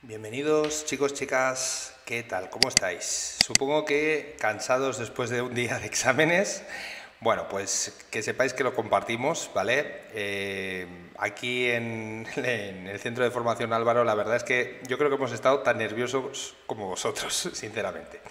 Bienvenidos chicos, chicas, ¿qué tal? ¿Cómo estáis? Supongo que cansados después de un día de exámenes. Bueno, pues que sepáis que lo compartimos, ¿vale? Aquí en el Centro de Formación Álvaro, la verdad es que yo creo que hemos estado tan nerviosos como vosotros, sinceramente.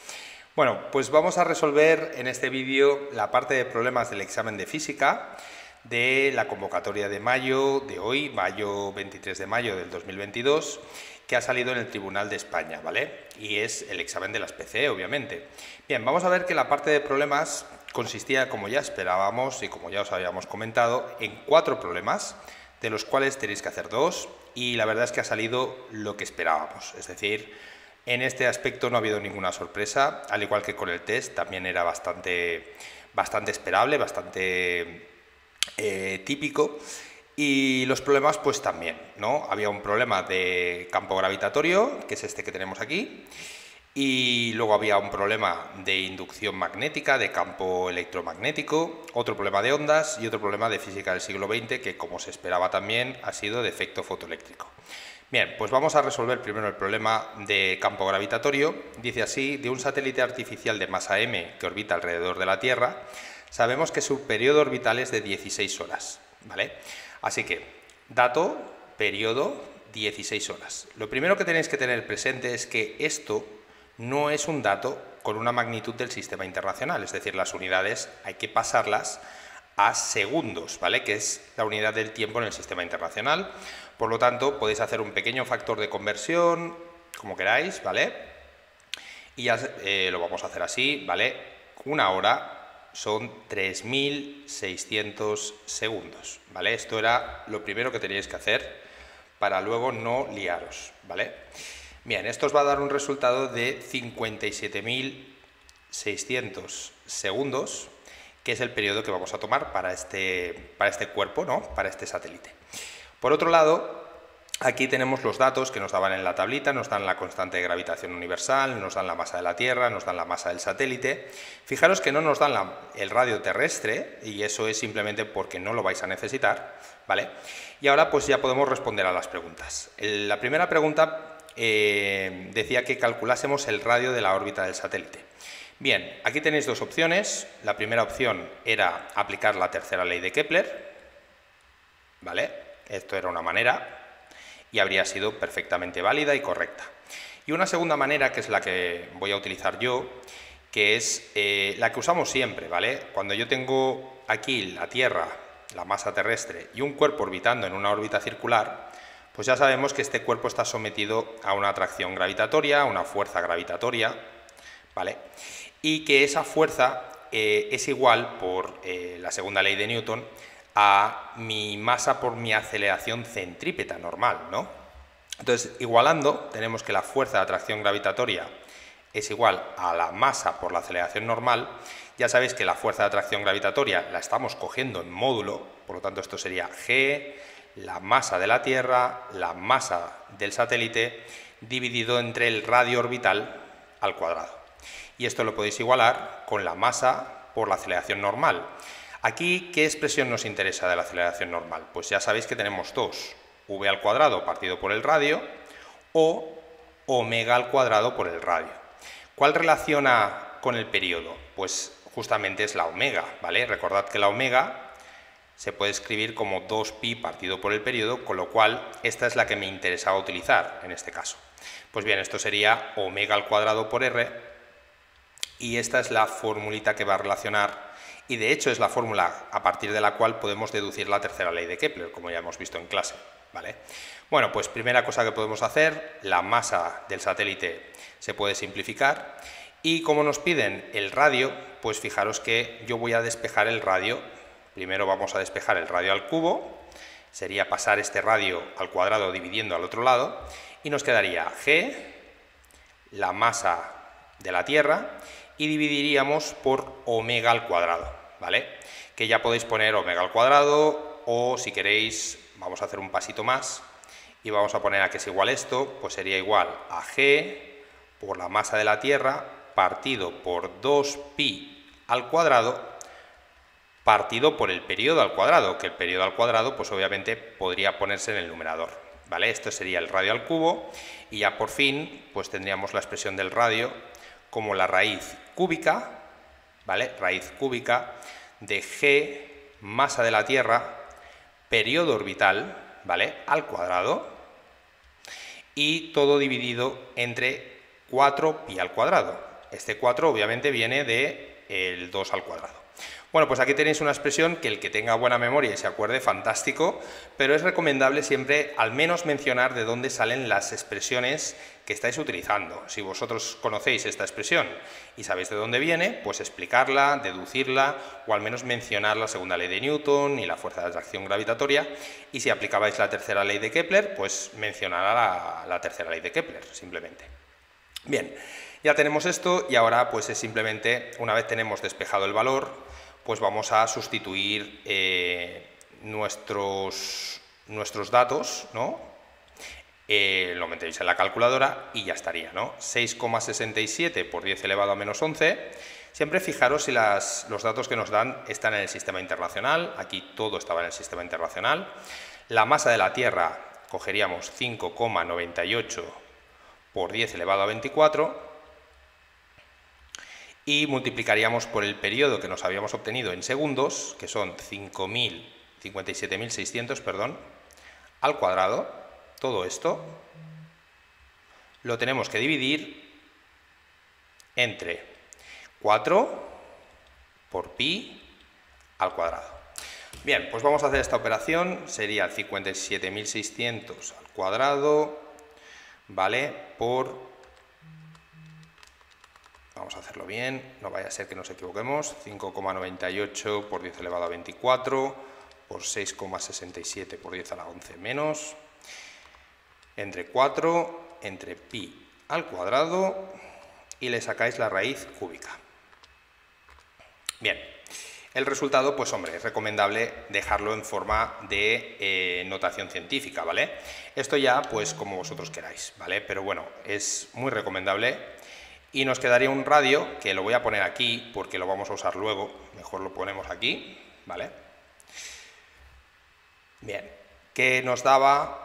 Bueno, pues vamos a resolver en este vídeo la parte de problemas del examen de física de la convocatoria de mayo, de hoy, mayo 23 de mayo del 2022, que ha salido en el Tribunal de España, ¿vale? Y es el examen de las PCE, obviamente. Bien, vamos a ver que la parte de problemas consistía, como ya esperábamos y como ya os habíamos comentado, en 4 problemas, de los cuales tenéis que hacer 2, y la verdad es que ha salido lo que esperábamos, es decir, en este aspecto no ha habido ninguna sorpresa, al igual que con el test, también era bastante esperable, bastante típico. Y los problemas pues también, ¿no? Había un problema de campo gravitatorio, que es este que tenemos aquí, y luego había un problema de inducción magnética, de campo electromagnético, otro problema de ondas y otro problema de física del siglo XX, que como se esperaba también ha sido de efecto fotoeléctrico. Bien, pues vamos a resolver primero el problema de campo gravitatorio. Dice así: de un satélite artificial de masa m que orbita alrededor de la Tierra, sabemos que su periodo orbital es de 16 horas, ¿vale? Así que, dato, periodo, 16 horas. Lo primero que tenéis que tener presente es que esto no es un dato con una magnitud del sistema internacional, es decir, las unidades hay que pasarlas a segundos, ¿vale? Que es la unidad del tiempo en el sistema internacional. Por lo tanto, podéis hacer un pequeño factor de conversión, como queráis, ¿vale? Y ya lo vamos a hacer así, ¿vale? Una hora son 3.600 segundos, ¿vale? Esto era lo primero que teníais que hacer para luego no liaros, ¿vale? Bien, esto os va a dar un resultado de 57.600 segundos, que es el periodo que vamos a tomar para este cuerpo, ¿no? Para este satélite. Por otro lado, aquí tenemos los datos que nos daban en la tablita, nos dan la constante de gravitación universal, nos dan la masa de la Tierra, nos dan la masa del satélite. Fijaros que no nos dan el radio terrestre, y eso es simplemente porque no lo vais a necesitar, ¿vale? Y ahora pues ya podemos responder a las preguntas. La primera pregunta decía que calculásemos el radio de la órbita del satélite. Bien, aquí tenéis dos opciones. La primera opción era aplicar la tercera ley de Kepler, ¿vale? Esto era una manera y habría sido perfectamente válida y correcta. Y una segunda manera, que es la que voy a utilizar yo, que es la que usamos siempre, ¿vale? Cuando yo tengo aquí la Tierra, la masa terrestre, y un cuerpo orbitando en una órbita circular, pues ya sabemos que este cuerpo está sometido a una atracción gravitatoria, a una fuerza gravitatoria, ¿vale? Y que esa fuerza es igual, por la segunda ley de Newton, a mi masa por mi aceleración centrípeta normal, ¿no? Entonces, igualando, tenemos que la fuerza de atracción gravitatoria es igual a la masa por la aceleración normal. Ya sabéis que la fuerza de atracción gravitatoria la estamos cogiendo en módulo, por lo tanto esto sería G, la masa de la Tierra, la masa del satélite, dividido entre el radio orbital al cuadrado. Y esto lo podéis igualar con la masa por la aceleración normal. Aquí, ¿qué expresión nos interesa de la aceleración normal? Pues ya sabéis que tenemos dos, v al cuadrado partido por el radio o omega al cuadrado por el radio. ¿Cuál relaciona con el periodo? Pues justamente es la omega, ¿vale? Recordad que la omega se puede escribir como 2pi partido por el periodo, con lo cual esta es la que me interesaba utilizar en este caso. Pues bien, esto sería omega al cuadrado por r, y esta es la formulita que va a relacionar, y de hecho es la fórmula a partir de la cual podemos deducir la tercera ley de Kepler, como ya hemos visto en clase, ¿vale? Bueno, pues primera cosa que podemos hacer, la masa del satélite se puede simplificar, y como nos piden el radio, pues fijaros que yo voy a despejar el radio. Primero vamos a despejar el radio al cubo, sería pasar este radio al cuadrado dividiendo al otro lado, y nos quedaría G, la masa de la Tierra, y dividiríamos por omega al cuadrado, ¿vale? Que ya podéis poner omega al cuadrado, o si queréis vamos a hacer un pasito más y vamos a poner a que es igual esto, pues sería igual a G por la masa de la Tierra partido por 2pi al cuadrado partido por el periodo al cuadrado, que el periodo al cuadrado pues obviamente podría ponerse en el numerador, ¿vale? Esto sería el radio al cubo y ya por fin pues tendríamos la expresión del radio como la raíz cúbica, ¿vale? Raíz cúbica de G, masa de la Tierra, periodo orbital, ¿vale? Al cuadrado, y todo dividido entre 4pi al cuadrado. Este 4 obviamente viene de el 2 al cuadrado. Bueno, pues aquí tenéis una expresión que el que tenga buena memoria y se acuerde, fantástico, pero es recomendable siempre al menos mencionar de dónde salen las expresiones que estáis utilizando. Si vosotros conocéis esta expresión y sabéis de dónde viene, pues explicarla, deducirla o al menos mencionar la segunda ley de Newton y la fuerza de atracción gravitatoria, y si aplicabais la tercera ley de Kepler, pues mencionar la tercera ley de Kepler, simplemente. Bien, ya tenemos esto y ahora pues es simplemente, una vez tenemos despejado el valor, pues vamos a sustituir nuestros datos, ¿no? Lo metéis en la calculadora y ya estaría, ¿no? 6,67 por 10 elevado a menos 11. Siempre fijaros si los datos que nos dan están en el sistema internacional. Aquí todo estaba en el sistema internacional. La masa de la Tierra cogeríamos 5,98 por 10 elevado a 24. Y multiplicaríamos por el periodo que nos habíamos obtenido en segundos, que son 57.600, perdón, al cuadrado. Todo esto lo tenemos que dividir entre 4 por pi al cuadrado. Bien, pues vamos a hacer esta operación. Sería 57.600 al cuadrado, ¿vale? Vamos a hacerlo bien, no vaya a ser que nos equivoquemos. 5,98 por 10 elevado a 24 por 6,67 por 10 a la 11 menos, entre 4, entre pi al cuadrado, y le sacáis la raíz cúbica. Bien, el resultado, pues hombre, es recomendable dejarlo en forma de notación científica, ¿vale? Esto ya, pues como vosotros queráis, ¿vale? Pero bueno, es muy recomendable. Y nos quedaría un radio, que lo voy a poner aquí porque lo vamos a usar luego, mejor lo ponemos aquí, ¿vale? Bien, que nos daba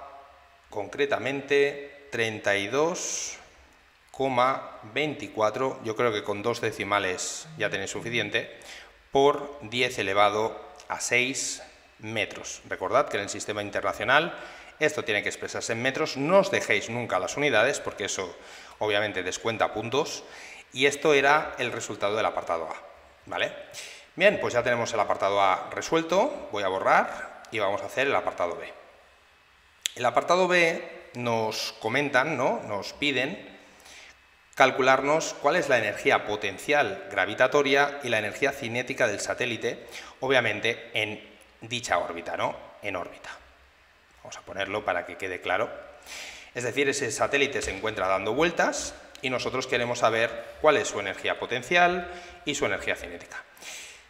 concretamente 32,24, yo creo que con 2 decimales ya tenéis suficiente, por 10 elevado a 6 metros. Recordad que en el sistema internacional esto tiene que expresarse en metros, no os dejéis nunca las unidades porque eso obviamente descuenta puntos, y esto era el resultado del apartado A, ¿vale? Bien, pues ya tenemos el apartado A resuelto, voy a borrar y vamos a hacer el apartado B. El apartado B nos comentan, ¿no? Nos piden calcularnos cuál es la energía potencial gravitatoria y la energía cinética del satélite, obviamente en dicha órbita, ¿no? En órbita. Vamos a ponerlo para que quede claro. Es decir, ese satélite se encuentra dando vueltas y nosotros queremos saber cuál es su energía potencial y su energía cinética.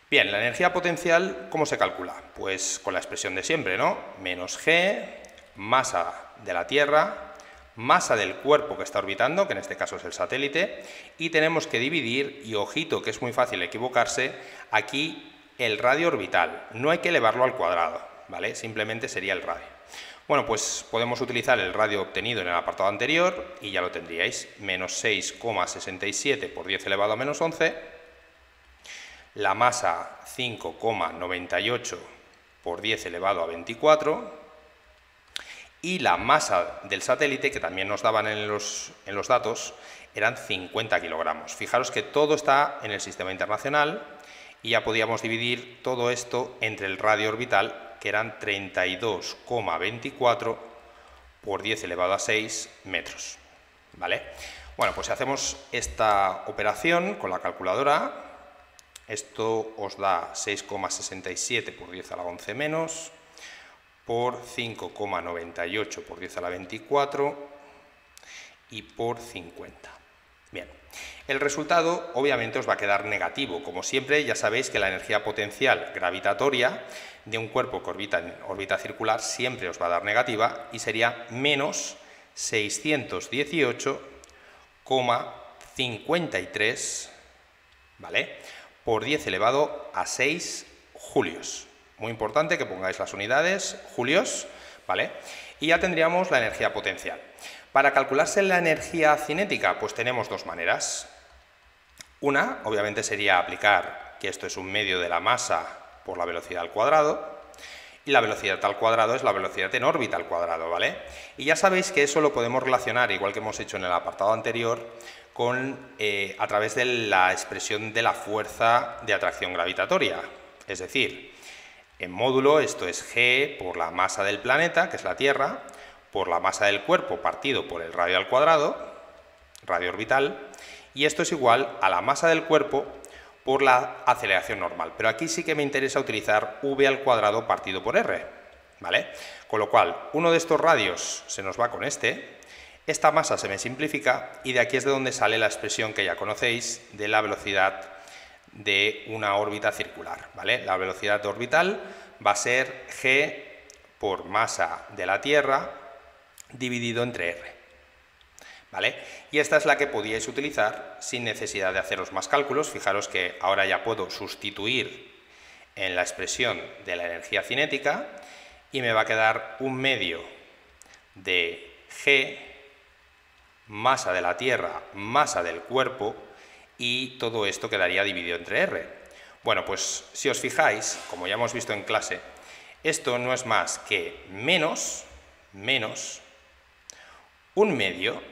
Bien, la energía potencial, ¿cómo se calcula? Pues con la expresión de siempre, ¿no? Menos G, masa de la Tierra, masa del cuerpo que está orbitando, que en este caso es el satélite, y tenemos que dividir, y ojito que es muy fácil equivocarse, aquí el radio orbital. No hay que elevarlo al cuadrado, ¿vale? Simplemente sería el radio. Bueno, pues podemos utilizar el radio obtenido en el apartado anterior y ya lo tendríais. Menos 6,67 por 10 elevado a menos 11. La masa 5,98 por 10 elevado a 24. Y la masa del satélite, que también nos daban en los datos, eran 50 kilogramos. Fijaros que todo está en el sistema internacional y ya podíamos dividir todo esto entre el radio orbital, que eran 32,24 por 10 elevado a 6 metros, ¿vale? Bueno, pues si hacemos esta operación con la calculadora, esto os da 6,67 por 10 a la 11 menos, por 5,98 por 10 a la 24 y por 50. Bien, el resultado obviamente os va a quedar negativo. Como siempre, ya sabéis que la energía potencial gravitatoria de un cuerpo que orbita en órbita circular siempre os va a dar negativa y sería menos 618,53, ¿vale? Por 10 elevado a 6 julios. Muy importante que pongáis las unidades, julios, ¿vale? Y ya tendríamos la energía potencial. Para calcularse la energía cinética, pues tenemos dos maneras. Una, obviamente, sería aplicar que esto es un medio de la masa por la velocidad al cuadrado, y la velocidad al cuadrado es la velocidad en órbita al cuadrado, ¿vale? Y ya sabéis que eso lo podemos relacionar, igual que hemos hecho en el apartado anterior, a través de la expresión de la fuerza de atracción gravitatoria. Es decir, en módulo esto es G por la masa del planeta, que es la Tierra, por la masa del cuerpo partido por el radio al cuadrado, radio orbital, y esto es igual a la masa del cuerpo por la aceleración normal. Pero aquí sí que me interesa utilizar v al cuadrado partido por r, ¿vale? Con lo cual, uno de estos radios se nos va con esta masa se me simplifica y de aquí es de donde sale la expresión que ya conocéis de la velocidad de una órbita circular, ¿vale? La velocidad orbital va a ser g por masa de la Tierra dividido entre r. ¿Vale? Y esta es la que podíais utilizar sin necesidad de haceros más cálculos. Fijaros que ahora ya puedo sustituir en la expresión de la energía cinética y me va a quedar un medio de G, masa de la Tierra, masa del cuerpo, y todo esto quedaría dividido entre R. Bueno, pues si os fijáis, como ya hemos visto en clase, esto no es más que menos un medio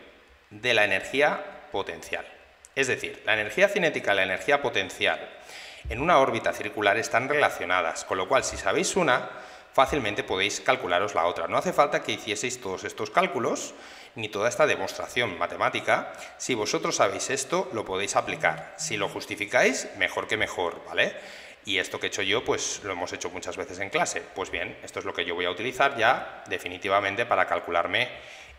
de la energía potencial. Es decir, la energía cinética y la energía potencial en una órbita circular están relacionadas, con lo cual si sabéis una, fácilmente podéis calcularos la otra. No hace falta que hicieseis todos estos cálculos ni toda esta demostración matemática. Si vosotros sabéis esto, lo podéis aplicar. Si lo justificáis, mejor que mejor, ¿vale? Y esto que he hecho yo, pues lo hemos hecho muchas veces en clase. Pues bien, esto es lo que yo voy a utilizar ya definitivamente para calcularme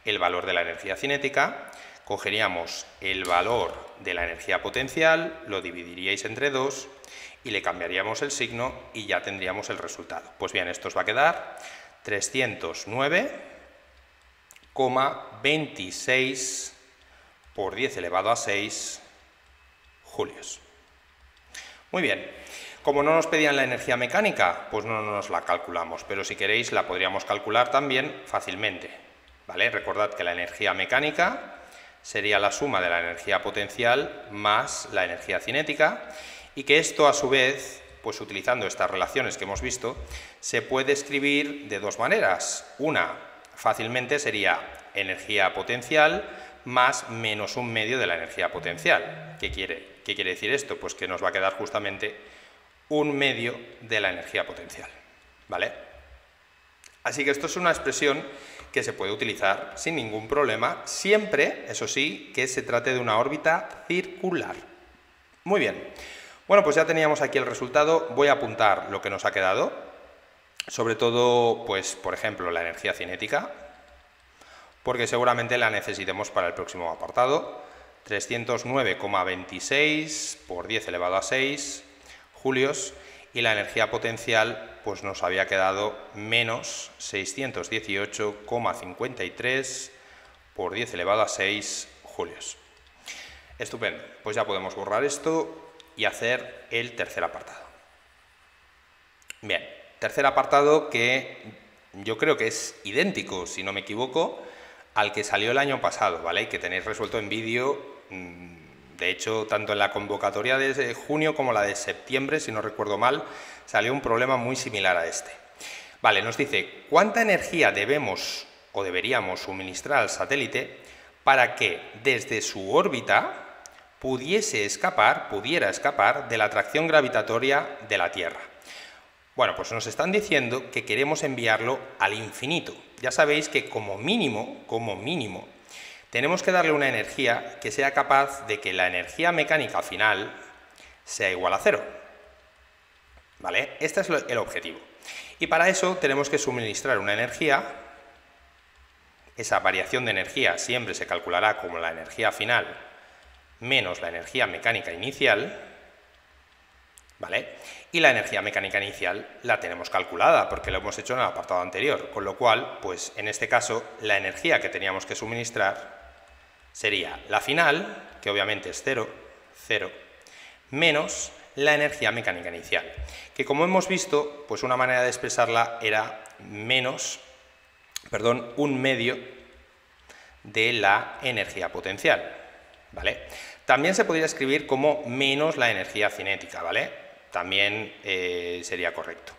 el valor de la energía cinética. Cogeríamos el valor de la energía potencial, lo dividiríais entre 2 y le cambiaríamos el signo y ya tendríamos el resultado. Pues bien, esto os va a quedar 309,26 por 10 elevado a 6 julios. Muy bien. Como no nos pedían la energía mecánica, pues no nos la calculamos, pero si queréis la podríamos calcular también fácilmente, ¿vale? Recordad que la energía mecánica sería la suma de la energía potencial más la energía cinética y que esto a su vez, pues utilizando estas relaciones que hemos visto, se puede escribir de dos maneras. Una fácilmente sería energía potencial más menos un medio de la energía potencial. ¿Qué quiere decir esto? Pues que nos va a quedar justamente un medio de la energía potencial, ¿vale? Así que esto es una expresión que se puede utilizar sin ningún problema, siempre, eso sí, que se trate de una órbita circular. Muy bien. Bueno, pues ya teníamos aquí el resultado. Voy a apuntar lo que nos ha quedado, sobre todo, pues, por ejemplo, la energía cinética, porque seguramente la necesitemos para el próximo apartado. 309,26 por 10 elevado a 6 julios, y la energía potencial pues nos había quedado menos 618,53 por 10 elevado a 6 julios. Estupendo, pues ya podemos borrar esto y hacer el tercer apartado. Bien, tercer apartado que yo creo que es idéntico, si no me equivoco, al que salió el año pasado, ¿vale? Y que tenéis resuelto en vídeo. De hecho, tanto en la convocatoria de junio como la de septiembre, si no recuerdo mal, salió un problema muy similar a este. Vale, nos dice, ¿cuánta energía debemos o deberíamos suministrar al satélite para que desde su órbita pudiera escapar de la atracción gravitatoria de la Tierra? Bueno, pues nos están diciendo que queremos enviarlo al infinito. Ya sabéis que como mínimo, tenemos que darle una energía que sea capaz de que la energía mecánica final sea igual a 0. ¿Vale? Este es el objetivo. Y para eso tenemos que suministrar una energía. Esa variación de energía siempre se calculará como la energía final menos la energía mecánica inicial, ¿vale? Y la energía mecánica inicial la tenemos calculada porque lo hemos hecho en el apartado anterior, con lo cual, pues en este caso, la energía que teníamos que suministrar sería la final, que obviamente es 0, menos la energía mecánica inicial, que como hemos visto, pues una manera de expresarla era menos perdón, 1/2 de la energía potencial, ¿vale? También se podría escribir como menos la energía cinética, ¿vale? También sería correcto.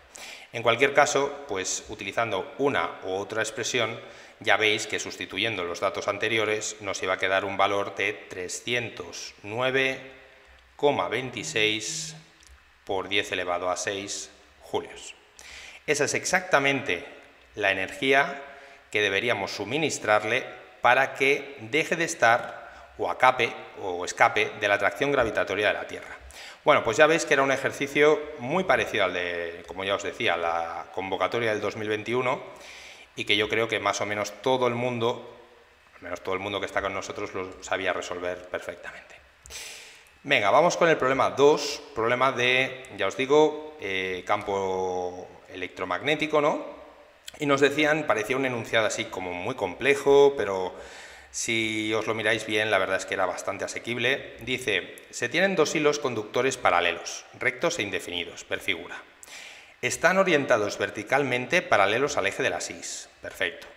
En cualquier caso, pues utilizando una u otra expresión, ya veis que sustituyendo los datos anteriores nos iba a quedar un valor de 309,26 por 10 elevado a 6 julios. Esa es exactamente la energía que deberíamos suministrarle para que deje de estar o escape de la atracción gravitatoria de la Tierra. Bueno, pues ya veis que era un ejercicio muy parecido al de, como ya os decía, la convocatoria del 2021, y que yo creo que más o menos todo el mundo, al menos todo el mundo que está con nosotros, lo sabía resolver perfectamente. Venga, vamos con el problema 2, problema de, ya os digo, campo electromagnético, ¿no? Y nos decían, parecía un enunciado así como muy complejo, pero si os lo miráis bien, la verdad es que era bastante asequible. Dice, se tienen dos hilos conductores paralelos, rectos e indefinidos, per figura. Están orientados verticalmente paralelos al eje de las Is. Perfecto.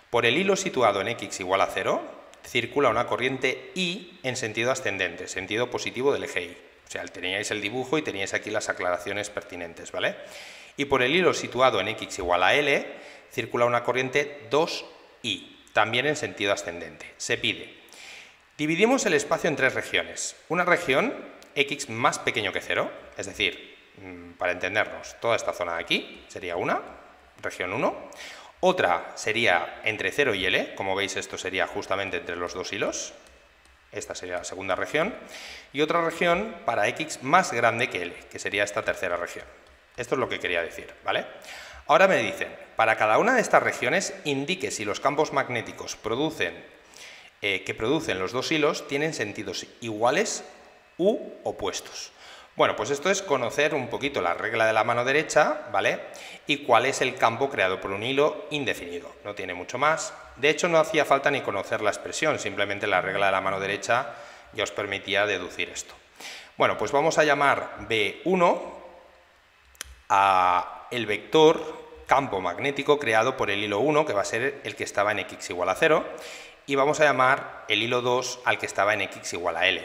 Por el hilo situado en x igual a 0, circula una corriente I en sentido ascendente, sentido positivo del eje Y. O sea, teníais el dibujo y teníais aquí las aclaraciones pertinentes, ¿vale? Y por el hilo situado en x igual a L, circula una corriente 2I, también en sentido ascendente. Se pide. Dividimos el espacio en tres regiones. Una región, x más pequeño que 0, es decir, para entendernos, toda esta zona de aquí sería una, región 1. Otra sería entre 0 y L, como veis esto sería justamente entre los dos hilos. Esta sería la segunda región. Y otra región para x más grande que L, que sería esta tercera región. Esto es lo que quería decir, ¿vale? Ahora me dicen, para cada una de estas regiones indique si los campos magnéticos que producen los dos hilos tienen sentidos iguales u opuestos. Bueno, pues esto es conocer un poquito la regla de la mano derecha, ¿vale? Y cuál es el campo creado por un hilo indefinido. No tiene mucho más. De hecho, no hacía falta ni conocer la expresión, simplemente la regla de la mano derecha ya os permitía deducir esto. Bueno, pues vamos a llamar B1 a el vector campo magnético creado por el hilo 1, que va a ser el que estaba en x igual a 0, y vamos a llamar el hilo 2 al que estaba en x igual a L.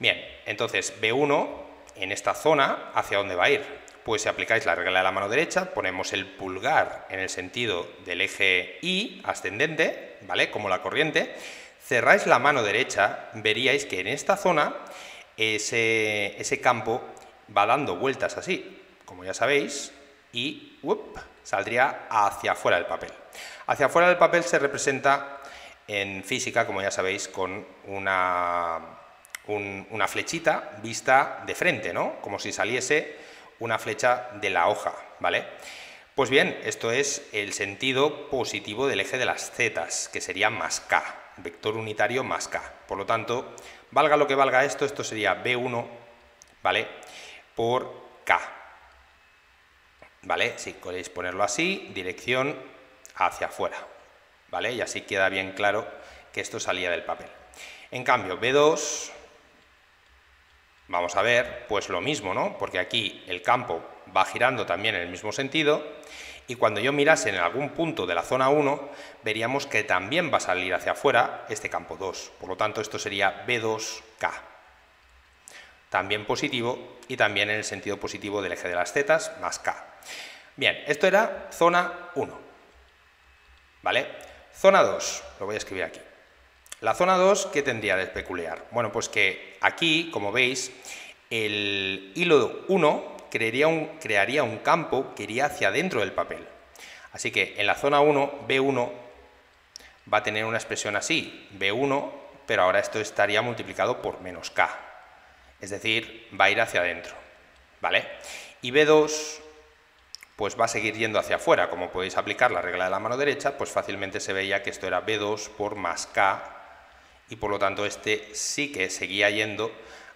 Bien, entonces B1 en esta zona, ¿hacia dónde va a ir? Pues si aplicáis la regla de la mano derecha, ponemos el pulgar en el sentido del eje Y ascendente, ¿vale? Como la corriente, cerráis la mano derecha, veríais que en esta zona ese campo va dando vueltas así, como ya sabéis, y saldría hacia afuera del papel. Hacia afuera del papel se representa en física, como ya sabéis, con una flechita vista de frente, ¿no? Como si saliese una flecha de la hoja, ¿vale? Pues bien, esto es el sentido positivo del eje de las zetas, que sería más k, vector unitario más k. Por lo tanto, valga lo que valga esto sería B1, ¿vale? Por k, ¿vale? Si queréis ponerlo así, dirección hacia afuera, ¿vale? Y así queda bien claro que esto salía del papel. En cambio, B2... vamos a ver, pues lo mismo, ¿no? Porque aquí el campo va girando también en el mismo sentido, y cuando yo mirase en algún punto de la zona 1, veríamos que también va a salir hacia afuera este campo 2. Por lo tanto, esto sería B2K. También positivo, y también en el sentido positivo del eje de las zetas, más K. Bien, esto era zona 1. ¿Vale? Zona 2, lo voy a escribir aquí. La zona 2, ¿qué tendría de peculiar? Bueno, pues que aquí, como veis, el hilo 1 crearía un campo que iría hacia dentro del papel. Así que en la zona 1, B1 va a tener una expresión así, B1, pero ahora esto estaría multiplicado por menos K. Es decir, va a ir hacia adentro, ¿vale? Y B2, pues va a seguir yendo hacia afuera. Como podéis aplicar la regla de la mano derecha, pues fácilmente se veía que esto era B2 por más K, y por lo tanto este sí que seguía yendo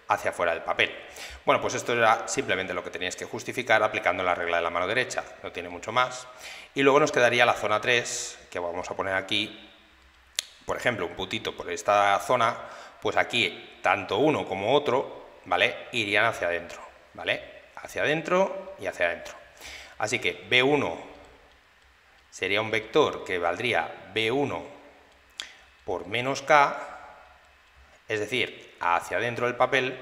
hacia afuera del papel. Bueno, pues esto era simplemente lo que teníais que justificar aplicando la regla de la mano derecha, no tiene mucho más. Y luego nos quedaría la zona 3, que vamos a poner aquí, por ejemplo, un puntito por esta zona, pues aquí tanto uno como otro, ¿vale? Irían hacia adentro, ¿vale? Hacia adentro y hacia adentro. Así que B1 sería un vector que valdría B1 por menos K, es decir, hacia adentro del papel,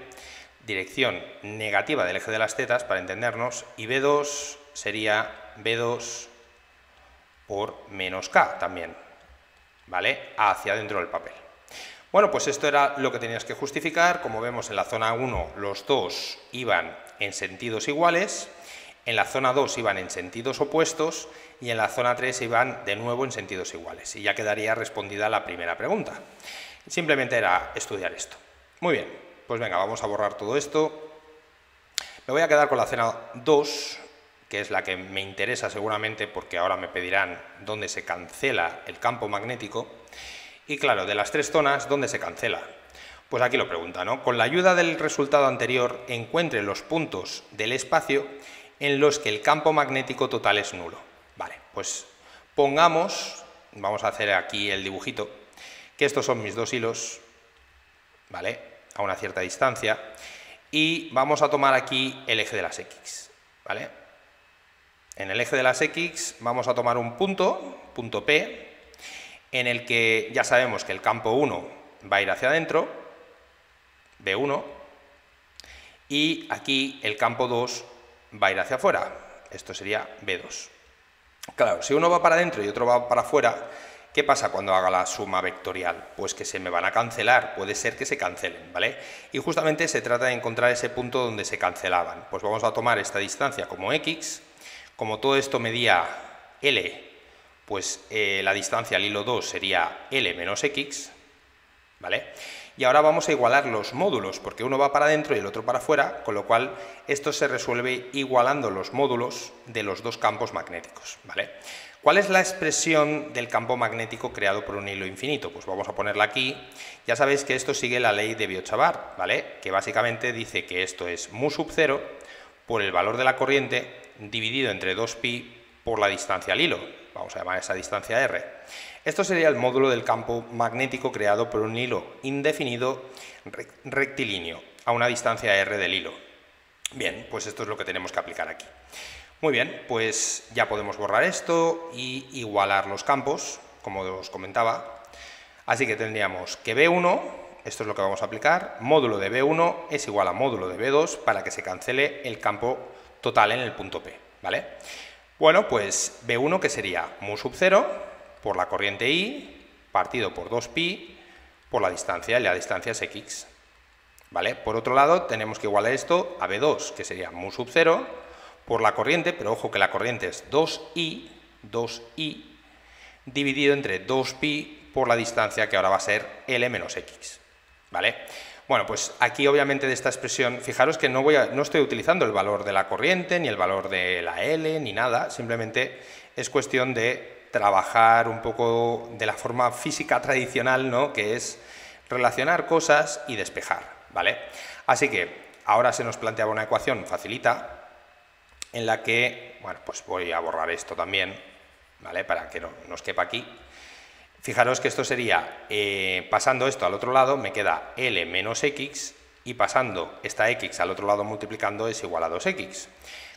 dirección negativa del eje de las tetas, para entendernos, y B2 sería B2 por menos K también, ¿vale? Hacia adentro del papel. Bueno, pues esto era lo que tenías que justificar. Como vemos, en la zona 1 los dos iban en sentidos iguales, en la zona 2 iban en sentidos opuestos y en la zona 3 iban de nuevo en sentidos iguales. Y ya quedaría respondida la primera pregunta. Simplemente era estudiar esto. Muy bien, pues venga, vamos a borrar todo esto. Me voy a quedar con la zona 2, que es la que me interesa seguramente, porque ahora me pedirán dónde se cancela el campo magnético. Y claro, de las tres zonas, ¿dónde se cancela? Pues aquí lo pregunta, ¿no? Con la ayuda del resultado anterior, encuentre los puntos del espacio en los que el campo magnético total es nulo. Vale, pues pongamos, vamos a hacer aquí el dibujito, que estos son mis dos hilos, ¿vale? A una cierta distancia, y vamos a tomar aquí el eje de las X, ¿vale? En el eje de las X vamos a tomar un punto, punto P, en el que ya sabemos que el campo 1 va a ir hacia adentro, B1, y aquí el campo 2 va a ir hacia afuera, esto sería B2. Claro, si uno va para adentro y otro va para afuera, ¿qué pasa cuando haga la suma vectorial? Pues que se me van a cancelar, puede ser que se cancelen, ¿vale? Y justamente se trata de encontrar ese punto donde se cancelaban. Pues vamos a tomar esta distancia como X, como todo esto medía L, pues la distancia al hilo 2 sería L menos X, ¿vale? Y ahora vamos a igualar los módulos, porque uno va para adentro y el otro para afuera, con lo cual esto se resuelve igualando los módulos de los dos campos magnéticos, ¿vale? ¿Cuál es la expresión del campo magnético creado por un hilo infinito? Pues vamos a ponerla aquí. Ya sabéis que esto sigue la ley de Biot-Savart, ¿vale? Que básicamente dice que esto es mu sub 0 por el valor de la corriente dividido entre 2pi por la distancia al hilo. Vamos a llamar esa distancia R. Esto sería el módulo del campo magnético creado por un hilo indefinido rectilíneo a una distancia R del hilo. Bien, pues esto es lo que tenemos que aplicar aquí. Muy bien, pues ya podemos borrar esto y igualar los campos, como os comentaba. Así que tendríamos que B1, esto es lo que vamos a aplicar, módulo de B1 es igual a módulo de B2 para que se cancele el campo total en el punto P, ¿vale? Bueno, pues B1 que sería mu sub 0 por la corriente I partido por 2pi por la distancia, y la distancia es X, ¿vale? Por otro lado, tenemos que igualar esto a B2, que sería mu sub 0 por la corriente, pero ojo que la corriente es 2I dividido entre 2pi por la distancia, que ahora va a ser L menos X, ¿vale? Bueno, pues aquí obviamente de esta expresión, fijaros que no estoy utilizando el valor de la corriente, ni el valor de la L, ni nada, simplemente es cuestión de trabajar un poco de la forma física tradicional, ¿no? Que es relacionar cosas y despejar, ¿vale? Así que ahora se nos planteaba una ecuación facilita, en la que, bueno, pues voy a borrar esto también, ¿vale? Para que no nos quepa aquí. Fijaros que esto sería, pasando esto al otro lado, me queda L menos X, y pasando esta X al otro lado multiplicando es igual a 2X.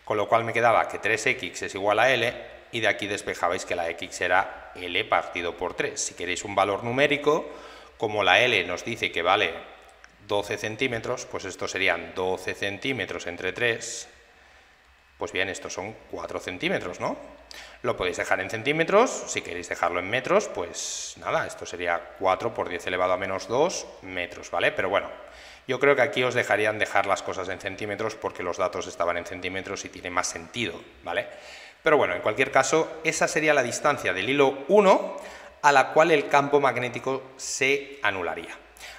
Con lo cual me quedaba que 3X es igual a L, y de aquí despejabais que la X era L partido por 3. Si queréis un valor numérico, como la L nos dice que vale 12 centímetros, pues esto serían 12 centímetros entre 3, pues bien, estos son 4 centímetros, ¿no? Lo podéis dejar en centímetros, si queréis dejarlo en metros, pues nada, esto sería 4 por 10 elevado a menos 2 metros, ¿vale? Pero bueno, yo creo que aquí os dejarían dejar las cosas en centímetros porque los datos estaban en centímetros y tiene más sentido, ¿vale? Pero bueno, en cualquier caso, esa sería la distancia del hilo 1 a la cual el campo magnético se anularía.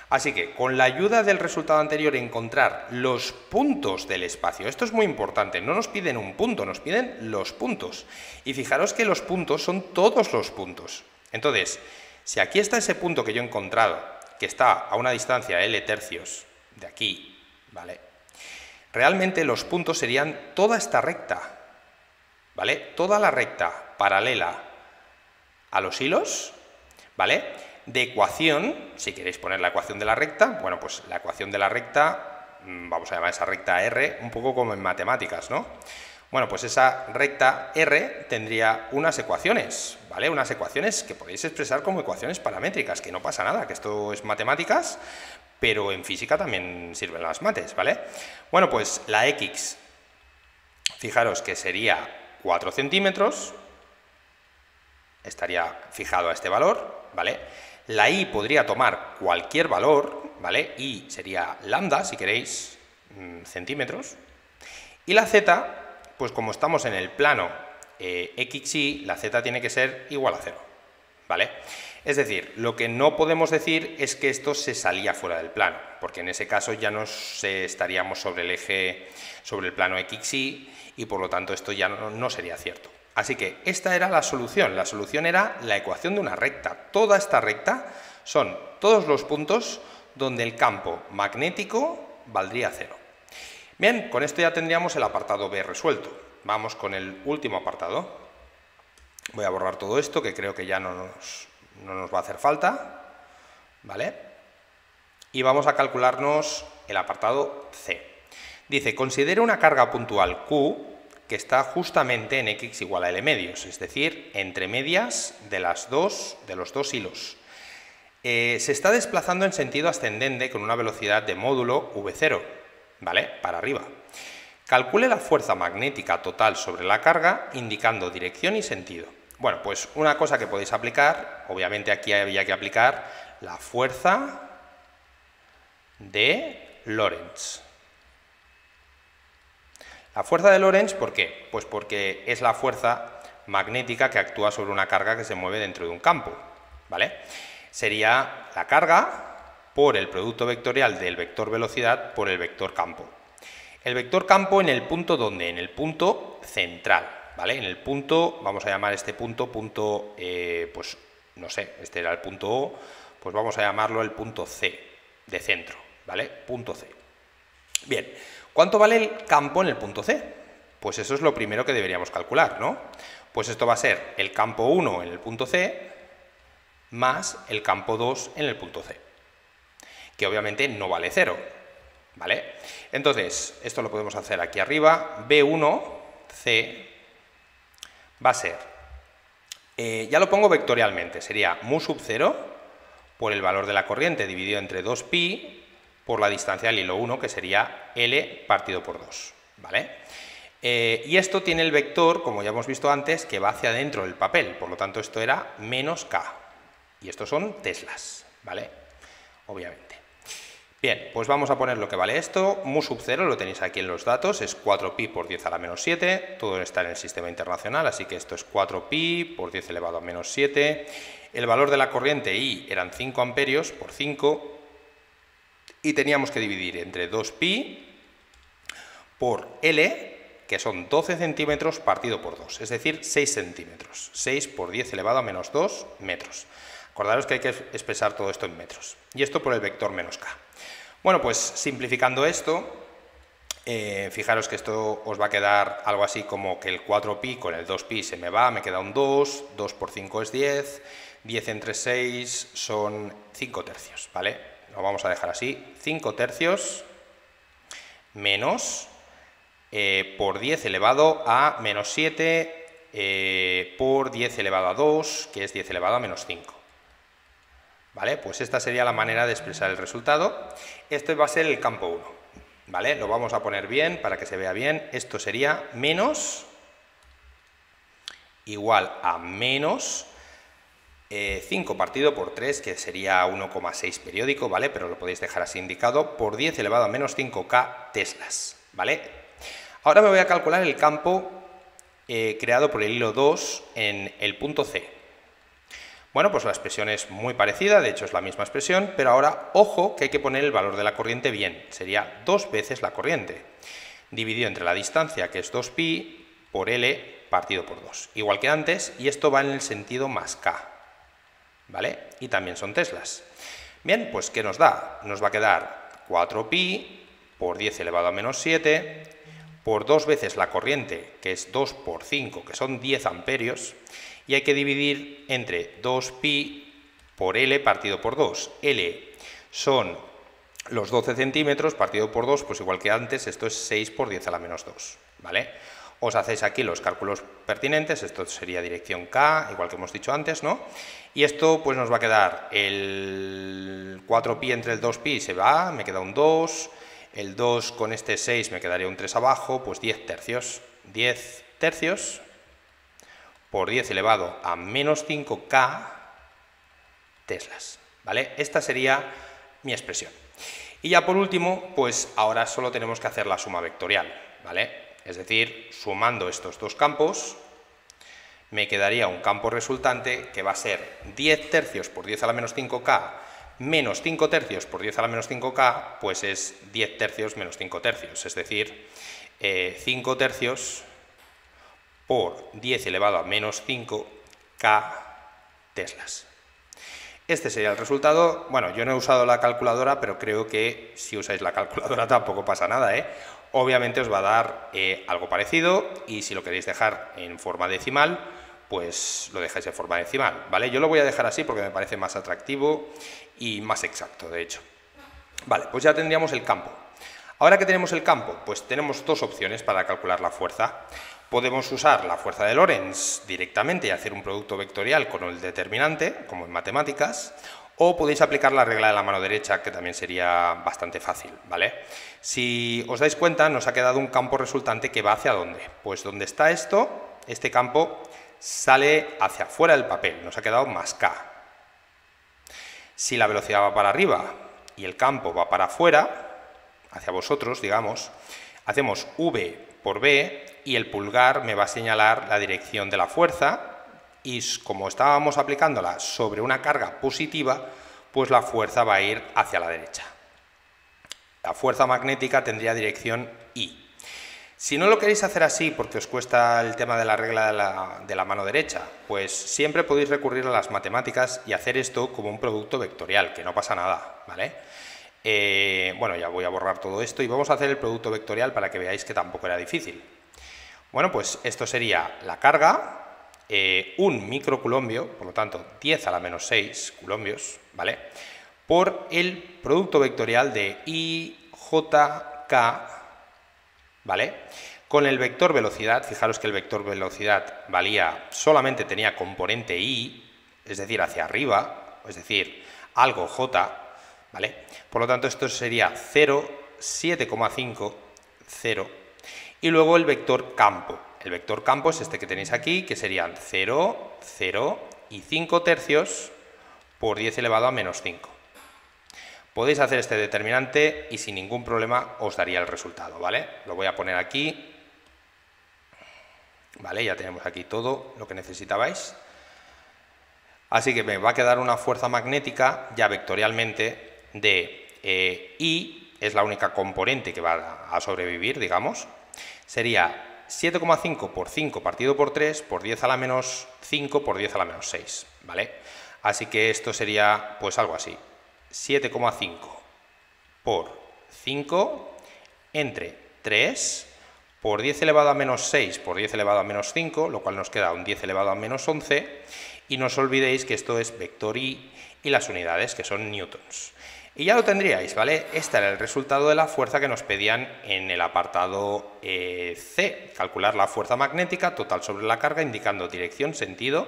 Así que, con la ayuda del resultado anterior, encontrar los puntos del espacio. Esto es muy importante, no nos piden un punto, nos piden los puntos. Y fijaros que los puntos son todos los puntos. Entonces, si aquí está ese punto que yo he encontrado, que está a una distancia L tercios de aquí, ¿vale? Realmente los puntos serían toda esta recta, ¿vale? Toda la recta paralela a los hilos, ¿vale? De ecuación, si queréis poner la ecuación de la recta, bueno, pues la ecuación de la recta, vamos a llamar esa recta R, un poco como en matemáticas, ¿no? Bueno, pues esa recta R tendría unas ecuaciones, ¿vale? Unas ecuaciones que podéis expresar como ecuaciones paramétricas, que no pasa nada, que esto es matemáticas, pero en física también sirven las mates, ¿vale? Bueno, pues la X, fijaros que sería 4 centímetros, estaría fijado a este valor, ¿vale? La Y podría tomar cualquier valor, ¿vale? Y sería lambda, si queréis, centímetros. Y la Z, pues como estamos en el plano XY, la Z tiene que ser igual a 0, ¿vale? Es decir, lo que no podemos decir es que esto se salía fuera del plano, porque en ese caso ya nos estaríamos sobre el eje, sobre el plano XY, y por lo tanto esto ya no sería cierto. Así que esta era la solución era la ecuación de una recta. Toda esta recta son todos los puntos donde el campo magnético valdría 0. Bien, con esto ya tendríamos el apartado B resuelto. Vamos con el último apartado. Voy a borrar todo esto, que creo que ya no nos va a hacer falta, ¿vale? Y vamos a calcularnos el apartado C. Dice, considera una carga puntual Q que está justamente en X igual a L medios, es decir, entre medias de los dos hilos. Se está desplazando en sentido ascendente con una velocidad de módulo V0, ¿vale? Para arriba. Calcule la fuerza magnética total sobre la carga indicando dirección y sentido. Bueno, pues una cosa que podéis aplicar, obviamente aquí había que aplicar la fuerza de Lorentz. La fuerza de Lorentz, ¿por qué? Pues porque es la fuerza magnética que actúa sobre una carga que se mueve dentro de un campo, ¿vale? Sería la carga por el producto vectorial del vector velocidad por el vector campo. El vector campo en el punto ¿dónde? En el punto central, ¿vale? En el punto, vamos a llamar este punto, pues no sé, este era el punto O, pues vamos a llamarlo el punto C, de centro, ¿vale? Punto C. Bien, ¿cuánto vale el campo en el punto C? Pues eso es lo primero que deberíamos calcular, ¿no? Pues esto va a ser el campo 1 en el punto C más el campo 2 en el punto C, que obviamente no vale 0, ¿vale? Entonces, esto lo podemos hacer aquí arriba, B1C va a ser, ya lo pongo vectorialmente, sería mu sub 0 por el valor de la corriente dividido entre 2pi por la distancia del hilo 1, que sería L partido por 2, ¿vale? Y esto tiene el vector, como ya hemos visto antes, que va hacia adentro del papel, por lo tanto esto era menos K, y estos son teslas, ¿vale? Obviamente. Bien, pues vamos a poner lo que vale esto. Mu sub 0 lo tenéis aquí en los datos, es 4pi por 10 a la menos 7, todo está en el sistema internacional, así que esto es 4pi por 10 elevado a menos 7. El valor de la corriente I eran 5 amperios por 5, y teníamos que dividir entre 2pi por L, que son 12 centímetros partido por 2, es decir, 6 centímetros. 6 por 10 elevado a menos 2 metros. Acordaros que hay que expresar todo esto en metros. Y esto por el vector menos K. Bueno, pues simplificando esto, fijaros que esto os va a quedar algo así como que el 4pi con el 2pi se me va, me queda un 2, 2 por 5 es 10, 10 entre 6 son 5 tercios, ¿vale? Lo vamos a dejar así, 5 tercios menos por 10 elevado a menos 7 por 10 elevado a 2, que es 10 elevado a menos 5. ¿Vale? Pues esta sería la manera de expresar el resultado. Este va a ser el campo 1, ¿vale? Lo vamos a poner bien para que se vea bien. Esto sería menos igual a menos 5 partido por 3, que sería 1,6 periódico, ¿vale? Pero lo podéis dejar así indicado, por 10 elevado a menos 5K teslas, ¿vale? Ahora me voy a calcular el campo creado por el hilo 2 en el punto C. Bueno, pues la expresión es muy parecida, de hecho es la misma expresión, pero ahora, ojo, que hay que poner el valor de la corriente bien, sería 2 veces la corriente, dividido entre la distancia, que es 2pi, por L partido por 2, igual que antes, y esto va en el sentido más K, ¿vale? Y también son teslas. Bien, pues ¿qué nos da? Nos va a quedar 4pi por 10 elevado a menos 7, por 2 veces la corriente, que es 2 por 5, que son 10 amperios, y hay que dividir entre 2pi por L partido por 2. L son los 12 centímetros partido por 2, pues igual que antes, esto es 6 por 10 a la menos 2, ¿vale? os hacéis aquí los cálculos pertinentes, esto sería dirección K, igual que hemos dicho antes, ¿no? Y esto pues nos va a quedar el 4pi entre el 2pi se va, me queda un 2, el 2 con este 6 me quedaría un 3 abajo, pues 10 tercios. 10 tercios por 10 elevado a menos 5K teslas, ¿vale? Esta sería mi expresión. Y ya por último, pues ahora solo tenemos que hacer la suma vectorial, ¿vale? Es decir, sumando estos dos campos, me quedaría un campo resultante que va a ser 10 tercios por 10 a la menos 5K menos 5 tercios por 10 a la menos 5K, pues es 10 tercios menos 5 tercios, es decir, 5 tercios por 10 elevado a menos 5K teslas. Este sería el resultado. Bueno, yo no he usado la calculadora, pero creo que si usáis la calculadora tampoco pasa nada, ¿eh? Obviamente os va a dar algo parecido, y si lo queréis dejar en forma decimal, pues lo dejáis en forma decimal, ¿vale? Yo lo voy a dejar así porque me parece más atractivo y más exacto, de hecho. Vale, pues ya tendríamos el campo. Ahora que tenemos el campo, pues tenemos dos opciones para calcular la fuerza. Podemos usar la fuerza de Lorentz directamente y hacer un producto vectorial con el determinante, como en matemáticas, o podéis aplicar la regla de la mano derecha, que también sería bastante fácil, ¿vale? Si os dais cuenta, nos ha quedado un campo resultante que va hacia ¿dónde? Pues donde está esto, este campo sale hacia afuera del papel, nos ha quedado más K. Si la velocidad va para arriba y el campo va para afuera, hacia vosotros, digamos, hacemos V por B y el pulgar me va a señalar la dirección de la fuerza, y como estábamos aplicándola sobre una carga positiva, pues la fuerza va a ir hacia la derecha. La fuerza magnética tendría dirección I. Si no lo queréis hacer así porque os cuesta el tema de la regla de la mano derecha, pues siempre podéis recurrir a las matemáticas y hacer esto como un producto vectorial, que no pasa nada, ¿vale? Bueno, ya voy a borrar todo esto y vamos a hacer el producto vectorial para que veáis que tampoco era difícil. Bueno, pues esto sería la carga, un microculombio, por lo tanto 10 a la menos 6 culombios, ¿vale? Por el producto vectorial de IJK, ¿vale? Con el vector velocidad, fijaros que el vector velocidad solamente tenía componente I, es decir, hacia arriba, es decir, algo J, ¿vale? Por lo tanto, esto sería 0, 7,5, 0. Y luego el vector campo. El vector campo es este que tenéis aquí, que serían 0, 0 y 5 tercios por 10 elevado a menos 5. Podéis hacer este determinante y sin ningún problema os daría el resultado, ¿vale? Lo voy a poner aquí. Vale, ya tenemos aquí todo lo que necesitabais. Así que me va a quedar una fuerza magnética ya vectorialmente de I, es la única componente que va a sobrevivir, digamos. Sería 7,5 por 5 partido por 3 por 10 a la menos 5 por 10 a la menos 6, ¿vale? Así que esto sería pues algo así. 7,5 por 5 entre 3 por 10 elevado a menos 6 por 10 elevado a menos 5, lo cual nos queda un 10 elevado a menos 11, y no os olvidéis que esto es vector I y las unidades, que son newtons. Y ya lo tendríais, ¿vale? Este era el resultado de la fuerza que nos pedían en el apartado C, calcular la fuerza magnética total sobre la carga, indicando dirección, sentido